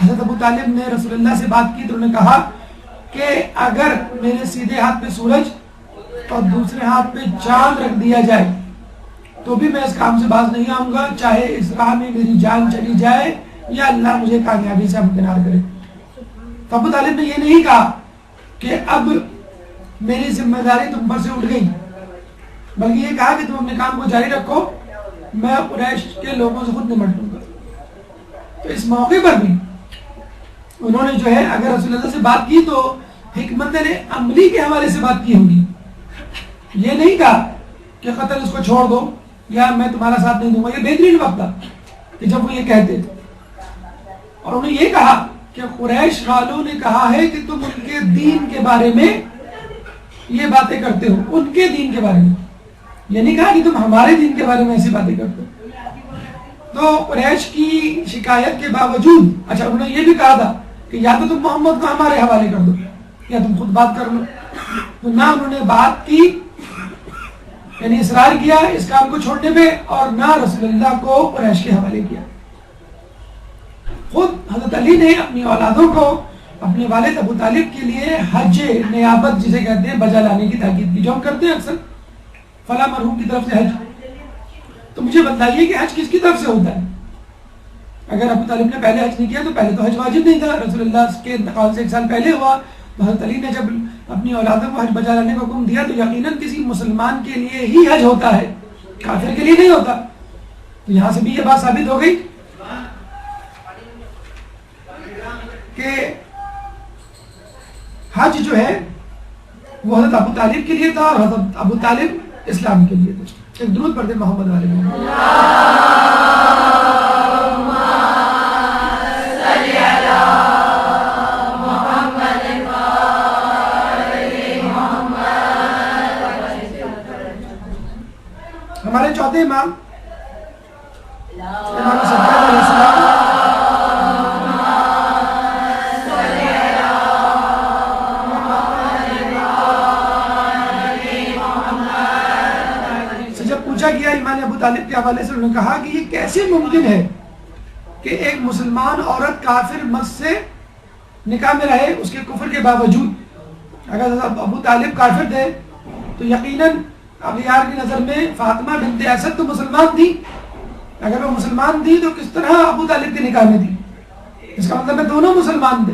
حضرت ابو طالب نے رسول اللہ سے بات کی تو انہوں نے کہا کہ اگر میرے سیدھے ہاتھ پہ سورج اور دوسرے ہاتھ پہ چاند رکھ دیا جائے تو بھی میں اس کام سے باز نہیں آؤں گا، چاہے اس راہ میں میری جان چلی جائے یا اللہ مجھے کامیابی سے ہمکنار کرے۔ تو ابو طالب نے یہ نہیں کہا کہ اب میری ذمہ داری تم پر سے اٹھ گئی، بلکہ یہ کہا کہ تم اپنے کام کو جاری رکھو، میں قریش کے لوگوں سے خود نمٹ لوں گا۔ تو اس موقع پر بھی انہوں نے جو ہے اگر رسول اللہ سے بات کی تو حکمت عملی کے حوالے سے بات کی ہوگی، یہ نہیں کہا کہ قتل اس کو چھوڑ دو یا میں تمہارا ساتھ نہیں دوں گا۔ یہ بہترین وقت تھا کہ جب وہ یہ کہتے تھے، اور انہوں نے یہ کہا کہ قریش والوں نے کہا ہے کہ تم ان کے دین کے بارے میں یہ باتیں کرتے ہو، ان کے دین کے بارے میں، یہ نہیں کہا کہ تم ہمارے دین کے بارے میں ایسی باتیں کرتے ہو۔ تو قریش کی شکایت کے باوجود اچھا انہوں نے یہ بھی کہا تھا کہ یا تو تم محمد کو ہمارے حوالے کر دو یا تم خود بات کر لو، تو نہ انہوں نے بات کی، یعنی اصرار کیا اس کام کو چھوڑنے پہ، اور نہ رسول اللہ کو قریش کے حوالے کیا۔ خود حضرت علی نے اپنی اولادوں کو اپنے والد ابو طالب کے لیے حج نیابت جسے کہتے ہیں بجا لانے کی تاکید کی، جو ہم کرتے ہیں اکثر فلاں مرحوم کی طرف سے حج۔ تو مجھے بتائیے کہ حج کس کی طرف سے ہوتا ہے؟ اگر ابو طالب نے پہلے حج نہیں کیا تو پہلے تو حج واجب نہیں تھا، رسول اللہ کے انتقال سے 1 سال پہلے ہوا، تو حضرت علی نے جب اپنی اولادوں کو حج بجا لانے کا حکم دیا تو یقیناً کسی مسلمان کے لیے ہی حج ہوتا ہے، کافر کے لیے نہیں ہوتا۔ تو یہاں سے بھی یہ بات ثابت ہو گئی کہ حج جو ہے وہ حضرت ابو طالب کے لیے تھا، اور حضرت ابو طالب اسلام کے لیے تھے۔ ایک درود پڑھتے محمد والے میں۔ ہمارے چوتھے امام امام صدق علیہ السلام سے جب پوچھا گیا ایمان ابو طالب کے حوالے سے، انہوں نے کہا کہ یہ کیسے ممکن ہے کہ ایک مسلمان عورت کافر مرد سے نکاح میں رہے اس کے کفر کے باوجود؟ اگر ابو طالب کافر تھے تو یقیناً اغیار کی نظر میں فاطمہ بنت اسد تو مسلمان تھی، اگر وہ مسلمان تھی تو کس طرح ابو طالب کے نکاح میں تھی؟ اس کا مطلب ہے دونوں مسلمان تھے،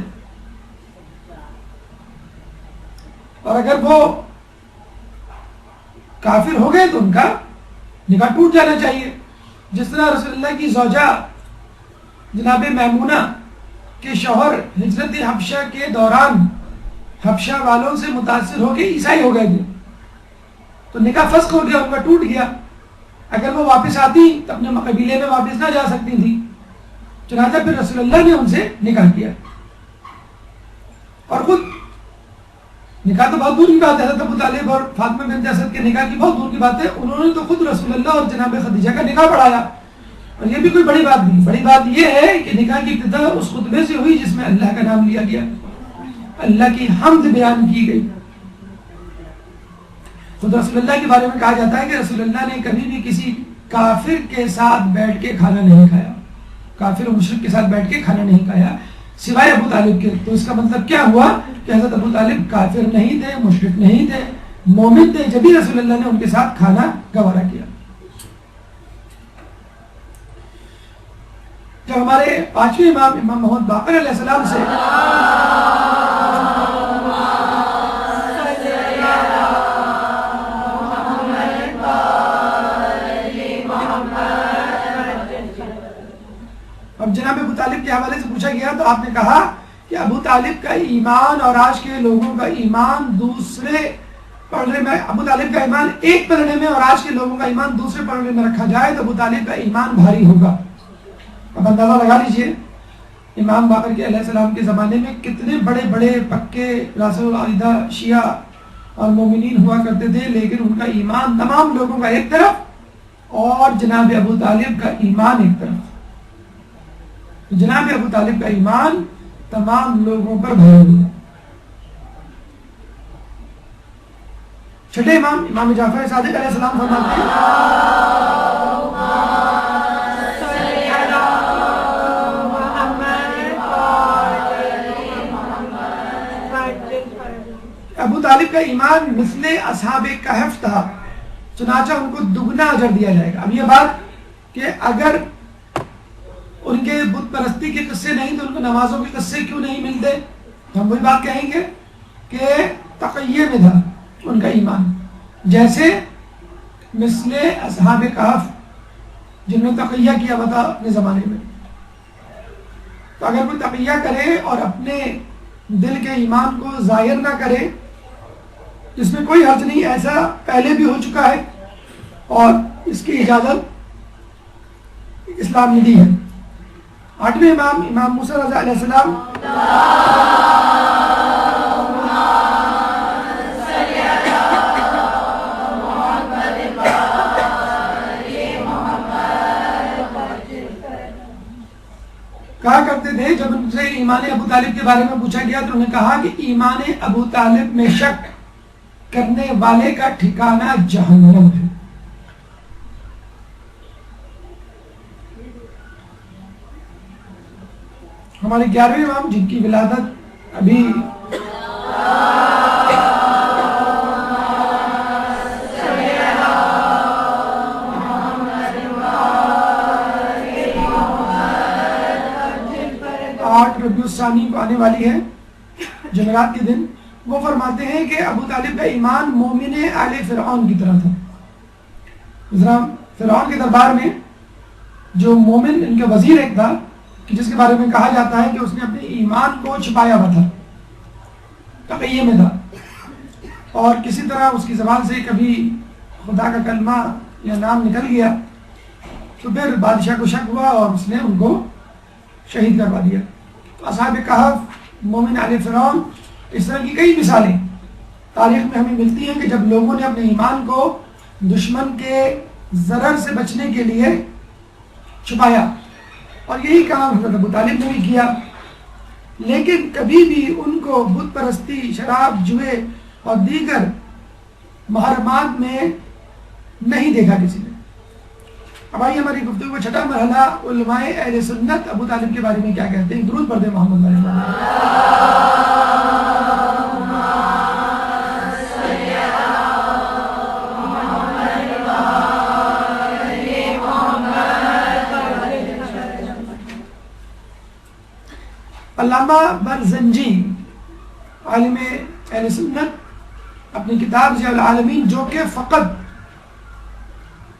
اور اگر وہ کافر ہو گئے تو ان کا نکاح ٹوٹ جانا چاہیے۔ جس طرح رسول اللہ کی زوجہ جناب میمونہ کے شوہر ہجرت حبشہ کے دوران حبشہ والوں سے متاثر ہو کے عیسائی ہو گئے تھے، تو نکاح فسخ ہو گیا، ان کا ٹوٹ گیا۔ اگر وہ واپس آتی تو اپنے قبیلے میں واپس نہ جا سکتی تھی، چنانچہ پھر رسول اللہ نے ان سے نکاح کیا، اور خود نکاح تو بہت دور کی بات ہے، حضرت ابو طالب اور فاطمہ بنت اسد کے نکاح کی بہت دور کی بات ہے، انہوں نے تو خود رسول اللہ اور جناب خدیجہ کا نکاح پڑھایا، اور یہ بھی کوئی بڑی بات نہیں۔ بڑی بات یہ ہے کہ نکاح کی ابتدا اس خطبے سے ہوئی جس میں اللہ کا نام لیا گیا، اللہ کی حمد بیان کی گئی۔ خود رسول اللہ کے بارے میں کہا جاتا ہے کہ رسول اللہ نے کبھی بھی کسی کافر کے ساتھ بیٹھ کے کھانا نہیں کھایا، کافر و مشرک کے ساتھ بیٹھ کے کھانا نہیں کھایا سوائے ابو طالب کے۔ تو اس کا مطلب کیا ہوا کہ حضرت ابو طالب کافر نہیں تھے، مشرک نہیں تھے، مومن تھے، جبھی رسول اللہ نے ان کے ساتھ کھانا گوارا کیا۔ جب ہمارے 5ویں امام امام محمد باقر علیہ السلام سے اب جناب ابو طالب کے حوالے سے پوچھا گیا تو آپ نے کہا کہ ابو طالب کا ایمان اور آج کے لوگوں کا ایمان دوسرے پلڑے میں، ابو طالب کا ایمان ایک پلڑے میں اور آج کے لوگوں کا ایمان دوسرے پلڑے میں رکھا جائے تو ابو طالب کا ایمان بھاری ہوگا۔ اب اندازہ لگا لیجئے امام باقر کے علیہ السلام کے زمانے میں کتنے بڑے بڑے پکے راسخ العقیدہ شیعہ اور مومنین ہوا کرتے تھے، لیکن ان کا ایمان تمام لوگوں کا ایک طرف اور جناب ابو طالب کا ایمان ایک طرف۔ جناب ابو طالب کا ایمان تمام لوگوں پر بھرا ہوا۔ چھٹے امام امام جعفر صادق علیہ السلام فرماتے ہیں ابو طالب کا ایمان مثل اصحاب کہف تھا، چنانچہ ان کو دگنا اجر دیا جائے گا. اب یہ بات کہ اگر ان کے بت پرستی کے قصے نہیں تو ان کو نمازوں کے قصے کیوں نہیں ملتے؟ ہم وہی بات کہیں گے کہ تقیہ میں تھا ان کا ایمان، جیسے مثل اصحاب کہف جن نے تقیہ کیا ہوا تھا اپنے زمانے میں. تو اگر کوئی تقیہ کرے اور اپنے دل کے ایمان کو ظاہر نہ کرے، اس میں کوئی حرج نہیں، ایسا پہلے بھی ہو چکا ہے اور اس کی اجازت اسلام نے دی ہے. 8ویں امام امام موسیٰ علیہ السلام کہا کرتے تھے، جب ان سے ایمان ابو طالب کے بارے میں پوچھا گیا تو انہوں نے کہا کہ ایمان ابو طالب میں شک کرنے والے کا ٹھکانہ جہنم ہے. ہمارے 11ویں امام جن کی ولادت ابھی ربیع الثانی کو آنے والی ہے، جمعرات کے دن، وہ فرماتے ہیں کہ ابو طالب کا ایمان مومن آل فرعون کی طرح تھا. فرعون کے دربار میں جو مومن ان کا وزیر ایک تھا کہ جس کے بارے میں کہا جاتا ہے کہ اس نے اپنے ایمان کو چھپایا ہوا تھا، تقیہ میں تھا، اور کسی طرح اس کی زبان سے کبھی خدا کا کلمہ یا نام نکل گیا تو پھر بادشاہ کو شک ہوا اور اس نے ان کو شہید کروا دیا. اصحاب کہف، مومن آل فرعون، اس طرح کی کئی مثالیں تاریخ میں ہمیں ملتی ہیں کہ جب لوگوں نے اپنے ایمان کو دشمن کے ضرر سے بچنے کے لیے چھپایا، اور یہی کام حضرت ابو طالب نے بھی کیا. لیکن کبھی بھی ان کو بت پرستی، شراب، جوئے اور دیگر محرمات میں نہیں دیکھا کسی نے. اب آئیے ہماری گفتگو کا چھٹا مرحلہ، علماء اہل سنت ابو طالب کے بارے میں کیا کہتے ہیں. درود پڑھ دیں محمد علیہ وسلم. علامہ برزنجی عالم اہل سنت اپنی کتاب ضیاء العالمین جو کہ فقط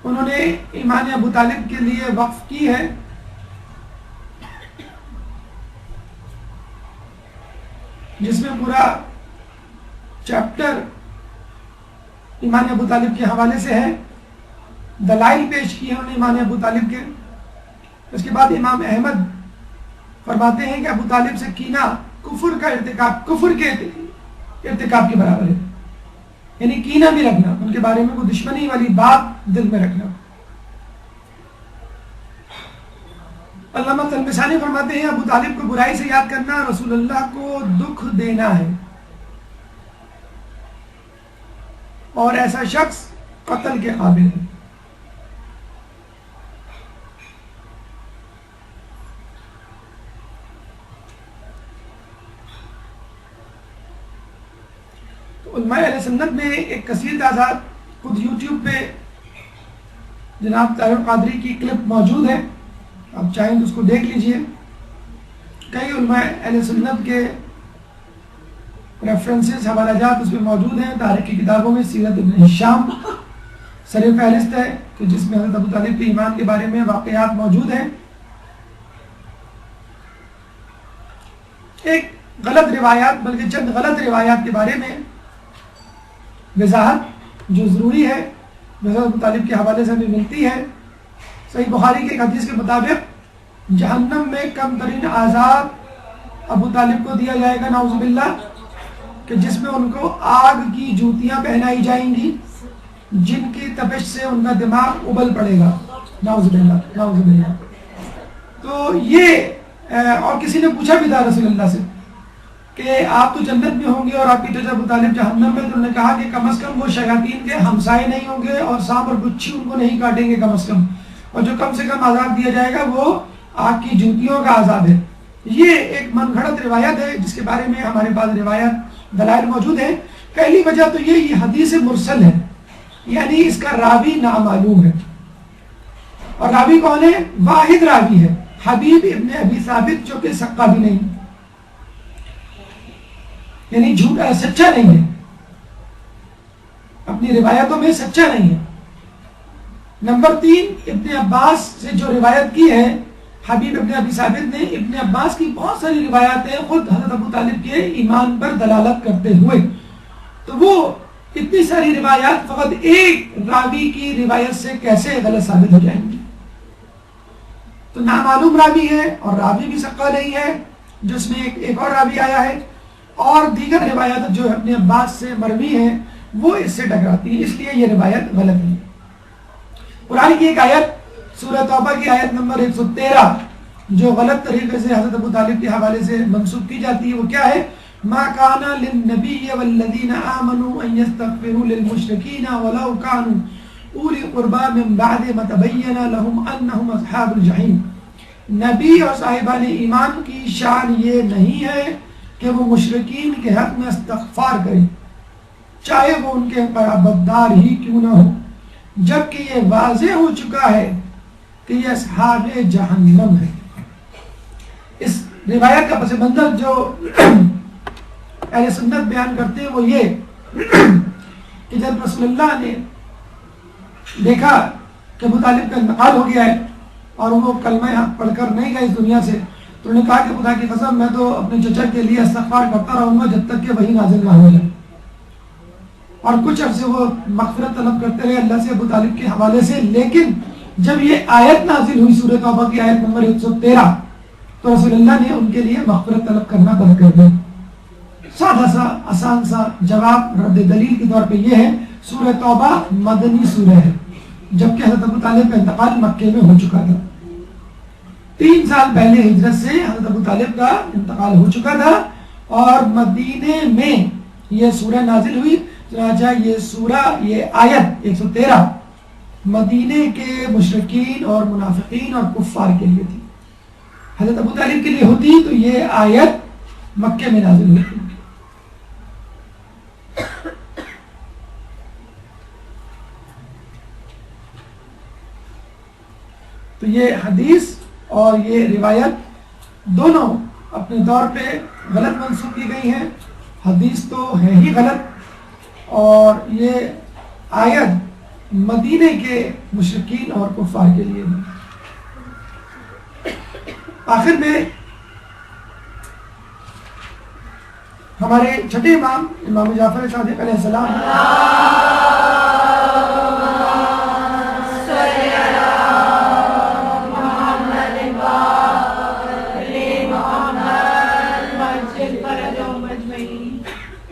انہوں نے ایمان ابو طالب کے لیے وقف کی ہے، جس میں پورا چیپٹر ایمان ابو طالب کے حوالے سے ہے، دلائل پیش کیے انہوں نے ایمان ابو طالب کے. اس کے بعد امام احمد فرماتے ہیں کہ ابو طالب سے کینہ کفر کا ارتکاب، کفر کے ارتکاب کے برابر ہے. یعنی کینہ بھی رکھنا، ان کے بارے میں کوئی دشمنی والی بات دل میں رکھنا. علامہ تلمسانی فرماتے ہیں ابو طالب کو برائی سے یاد کرنا رسول اللہ کو دکھ دینا ہے، اور ایسا شخص قتل کے قابل ہے. علماء اہل سنت میں ایک کثیر تعداد، خود یوٹیوب پہ جناب طاہر القادری کی کلپ موجود ہے، آپ چاہیں تو اس کو دیکھ لیجئے. کئی علماء اہل سنت کے ریفرنسز، حوالہ جات اس میں موجود ہیں. تاریخی کتابوں میں سیرت ابن ہشام سر فہرست ہے کہ جس میں حضرت ابو طالب کے ایمان کے بارے میں واقعات موجود ہیں. ایک غلط روایات، بلکہ چند غلط روایات کے بارے میں وضاحت جو ضروری ہے، حضرت ابو طالب کے حوالے سے بھی ملتی ہے. صحیح بخاری کے ایک حدیث کے مطابق جہنم میں کم ترین عذاب ابو طالب کو دیا جائے گا، نعوذ باللہ، کہ جس میں ان کو آگ کی جوتیاں پہنائی جائیں گی جن کی تپش سے ان کا دماغ ابل پڑے گا، نعوذ باللہ نعوذ باللہ. تو یہ اور کسی نے پوچھا بھی تھا رسول اللہ سے کہ آپ تو جنت میں ہوں گے اور آپ کی چچا ابو طالب جہنم میں، تو انہوں نے کہا کہ کم از کم وہ شیاطین کے ہمسائے نہیں ہوں گے اور سانپ اور بچھی ان کو نہیں کاٹیں گے کم از کم، اور جو کم سے کم عذاب دیا جائے گا وہ آگ کی جوتیوں کا عذاب ہے. یہ ایک من گھڑت روایت ہے جس کے بارے میں ہمارے پاس روایت دلائل موجود ہیں. پہلی وجہ تو یہ حدیث مرسل ہے، یعنی اس کا راوی نامعلوم ہے. اور راوی کون ہے؟ واحد راوی ہے، حبیب ابن ابی ثابت، جو کہ سقہ بھی نہیں، یعنی جھوٹا سچا نہیں ہے، اپنی روایتوں میں سچا نہیں ہے. نمبر 3، ابن عباس سے جو روایت کی ہے حبیب ابن ابی ثابت نے، ابن عباس کی بہت ساری روایات ہیں خود حضرت ابو طالب کے ایمان پر دلالت کرتے ہوئے، تو وہ اتنی ساری روایات فقط ایک راوی کی روایت سے کیسے غلط ثابت ہو جائیں گی؟ تو نامعلوم راوی ہے اور راوی بھی ثقہ نہیں ہے، جس میں ایک اور راوی آیا ہے، اور دیگر روایات جو ابن عباس سے مروی ہیں وہ اس سے ٹکراتی ہیں، اس لیے یہ روایت غلط ہے. قرآن کی ایک آیت سورہ توبہ کی آیت نمبر 113 جو غلط طریقے سے حضرت ابو طالب کے حوالے سے منسوب کی جاتی ہے وہ کیا ہے؟ ما کان للنبی والذین آمنوا ان یستغفروا للمشرکین ولو کانوا اولی قربا من بعد ما تبین لهم انہم اصحاب الجحیم. نبی اور صاحبان ایمان کی شان یہ نہیں ہے کہ وہ مشرکین کے حق میں استغفار کریں چاہے وہ ان کے قرابتدار ہی کیوں نہ ہو، جبکہ یہ واضح ہو چکا ہے کہ یہ اصحاب جہنم ہے. اس روایت کا پس منظر جو اہل سنت بیان کرتے ہیں وہ یہ کہ جب رسول اللہ نے دیکھا کہ ابو طالب کا انتقال ہو گیا ہے اور وہ کلمہ حق پڑھ کر نہیں گئے اس دنیا سے، تو انہوں نے کہا کہ خدا کی قسم میں تو اپنے چچا کے لیے استغفار کرتا رہوں گا جب تک کہ وہی نازل نہ ہو جائے. اور کچھ عرصے وہ مغفرت طلب کرتے رہے اللہ سے ابو طالب کے حوالے سے، لیکن جب یہ آیت نازل ہوئی سورہ توبہ کی آیت نمبر 113 تو رسول اللہ نے ان کے لیے مغفرت طلب کرنا بند کر دیا. سادہ سا آسان سا جواب رد دلیل کے طور پہ یہ ہے سورہ توبہ مدنی سورہ ہے، جبکہ حضرت ابو طالب کا انتقال مکے میں ہو چکا تھا. 3 سال پہلے ہجرت سے حضرت ابو طالب کا انتقال ہو چکا تھا اور مدینے میں یہ سورہ نازل ہوئی. چنانچہ یہ سورہ، یہ آیت 113 مدینے کے مشرکین اور منافقین اور کفار کے لیے تھی. حضرت ابو طالب کے لیے ہوتی تو یہ آیت مکے میں نازل ہوتی. تو یہ حدیث اور یہ روایت دونوں اپنے دور پہ غلط منسوخ کی گئی ہیں. حدیث تو ہے ہی غلط اور یہ آیت مدینے کے مشرکین اور کفار کے لیے بھی. آخر میں ہمارے چھٹے امام امام جعفر صادق علیہ السلام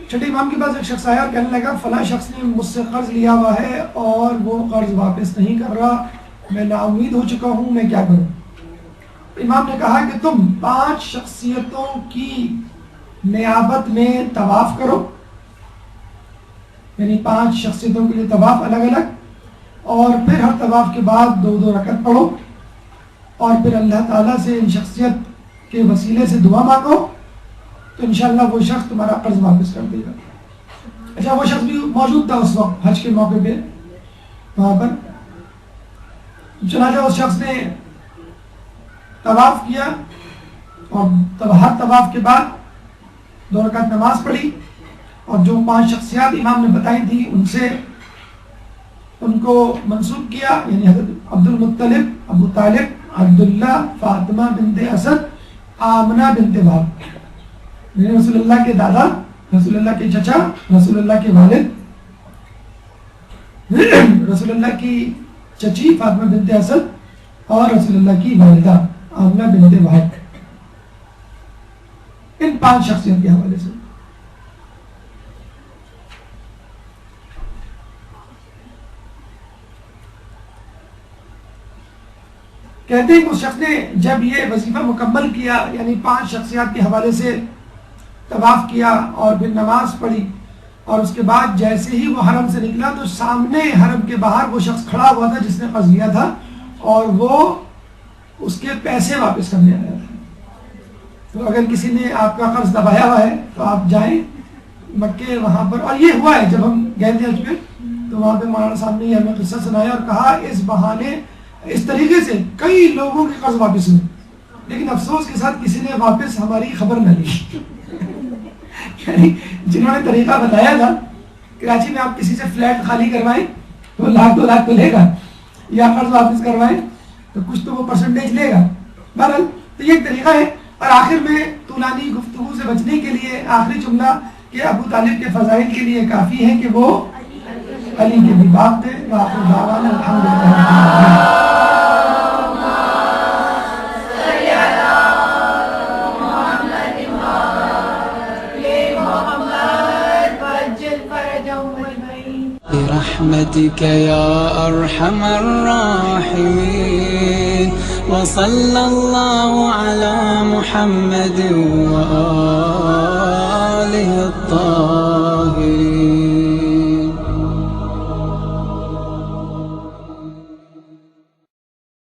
چھٹے امام کے پاس ایک شخص آیا اور کہنے لگا فلاں شخص نے مجھ سے قرض لیا ہوا ہے اور وہ قرض واپس نہیں کر رہا، میں نا امید ہو چکا ہوں، میں کیا کروں؟ امام نے کہا کہ تم 5 شخصیتوں کی نیابت میں طواف کرو، یعنی 5 شخصیتوں کے لیے طواف الگ الگ، اور پھر ہر طواف کے بعد 2 رکعت پڑھو اور پھر اللہ تعالیٰ سے ان شخصیت کے وسیلے سے دعا مانگو تو انشاءاللہ وہ شخص تمہارا قرض واپس کر دے گا. اچھا وہ شخص بھی موجود تھا اس وقت حج کے موقع پہ وہاں پر. چنانچہ اس شخص نے طواف کیا اور ہر طواف کے بعد 2 رکعت نماز پڑھی اور جو 5 شخصیات امام نے بتائی تھی ان سے ان کو منسوب کیا، یعنی حضرت عبد المطلب، ابو طالب، عبداللہ، فاطمہ بنت اسد، آمنہ بنت وہب، یعنی رسول اللہ کے دادا، رسول اللہ کے چچا، رسول اللہ کے والد، رسول اللہ کی چچی فاطمہ بنت اسد اور رسول اللہ کی والدہ آمنہ بنت وہب، ان 5 شخصیت کے حوالے سے. کہتے ہیں کہ اس شخص نے جب یہ وظیفہ مکمل کیا، یعنی 5 شخصیات کے حوالے سے طواف کیا اور پھر نماز پڑھی اور اس کے بعد جیسے ہی وہ حرم سے نکلا تو سامنے حرم کے باہر وہ شخص کھڑا ہوا تھا جس نے قرض لیا تھا اور وہ اس کے پیسے واپس کرنے آیا تھا. تو اگر کسی نے آپ کا قرض دبایا ہوا ہے تو آپ جائیں مکے وہاں پر، اور یہ ہوا ہے جب ہم گئے تھے حج پہ تو وہاں پہ مولانا صاحب نے ہمیں قصہ سنایا اور کہا اس بہانے اس طریقے سے کئی لوگوں کے قرض واپس ہوئے، لیکن افسوس کے ساتھ کسی نے واپس ہماری خبر نہ لی یعنی جنہوں نے طریقہ بتایا تھا کراچی میں آپ کسی سے فلیٹ خالی کروائیں تو 1,00,000 2 لاکھ تو لے گا، یا قرض واپس کروائیں تو کچھ تو وہ پرسنٹیج لے گا. بہرحال تو یہ ایک طریقہ ہے. اور آخر میں طولانی گفتگو سے بچنے کے لیے آخری جملہ کہ ابو طالب کے فضائل کے لیے کافی ہے کہ وہ علی کے بھی باپ تھے. وآخر دعوانا الحمدللہ. برحمتك يا أرحم الراحمين وصلى الله على محمد وآله الطاهرين.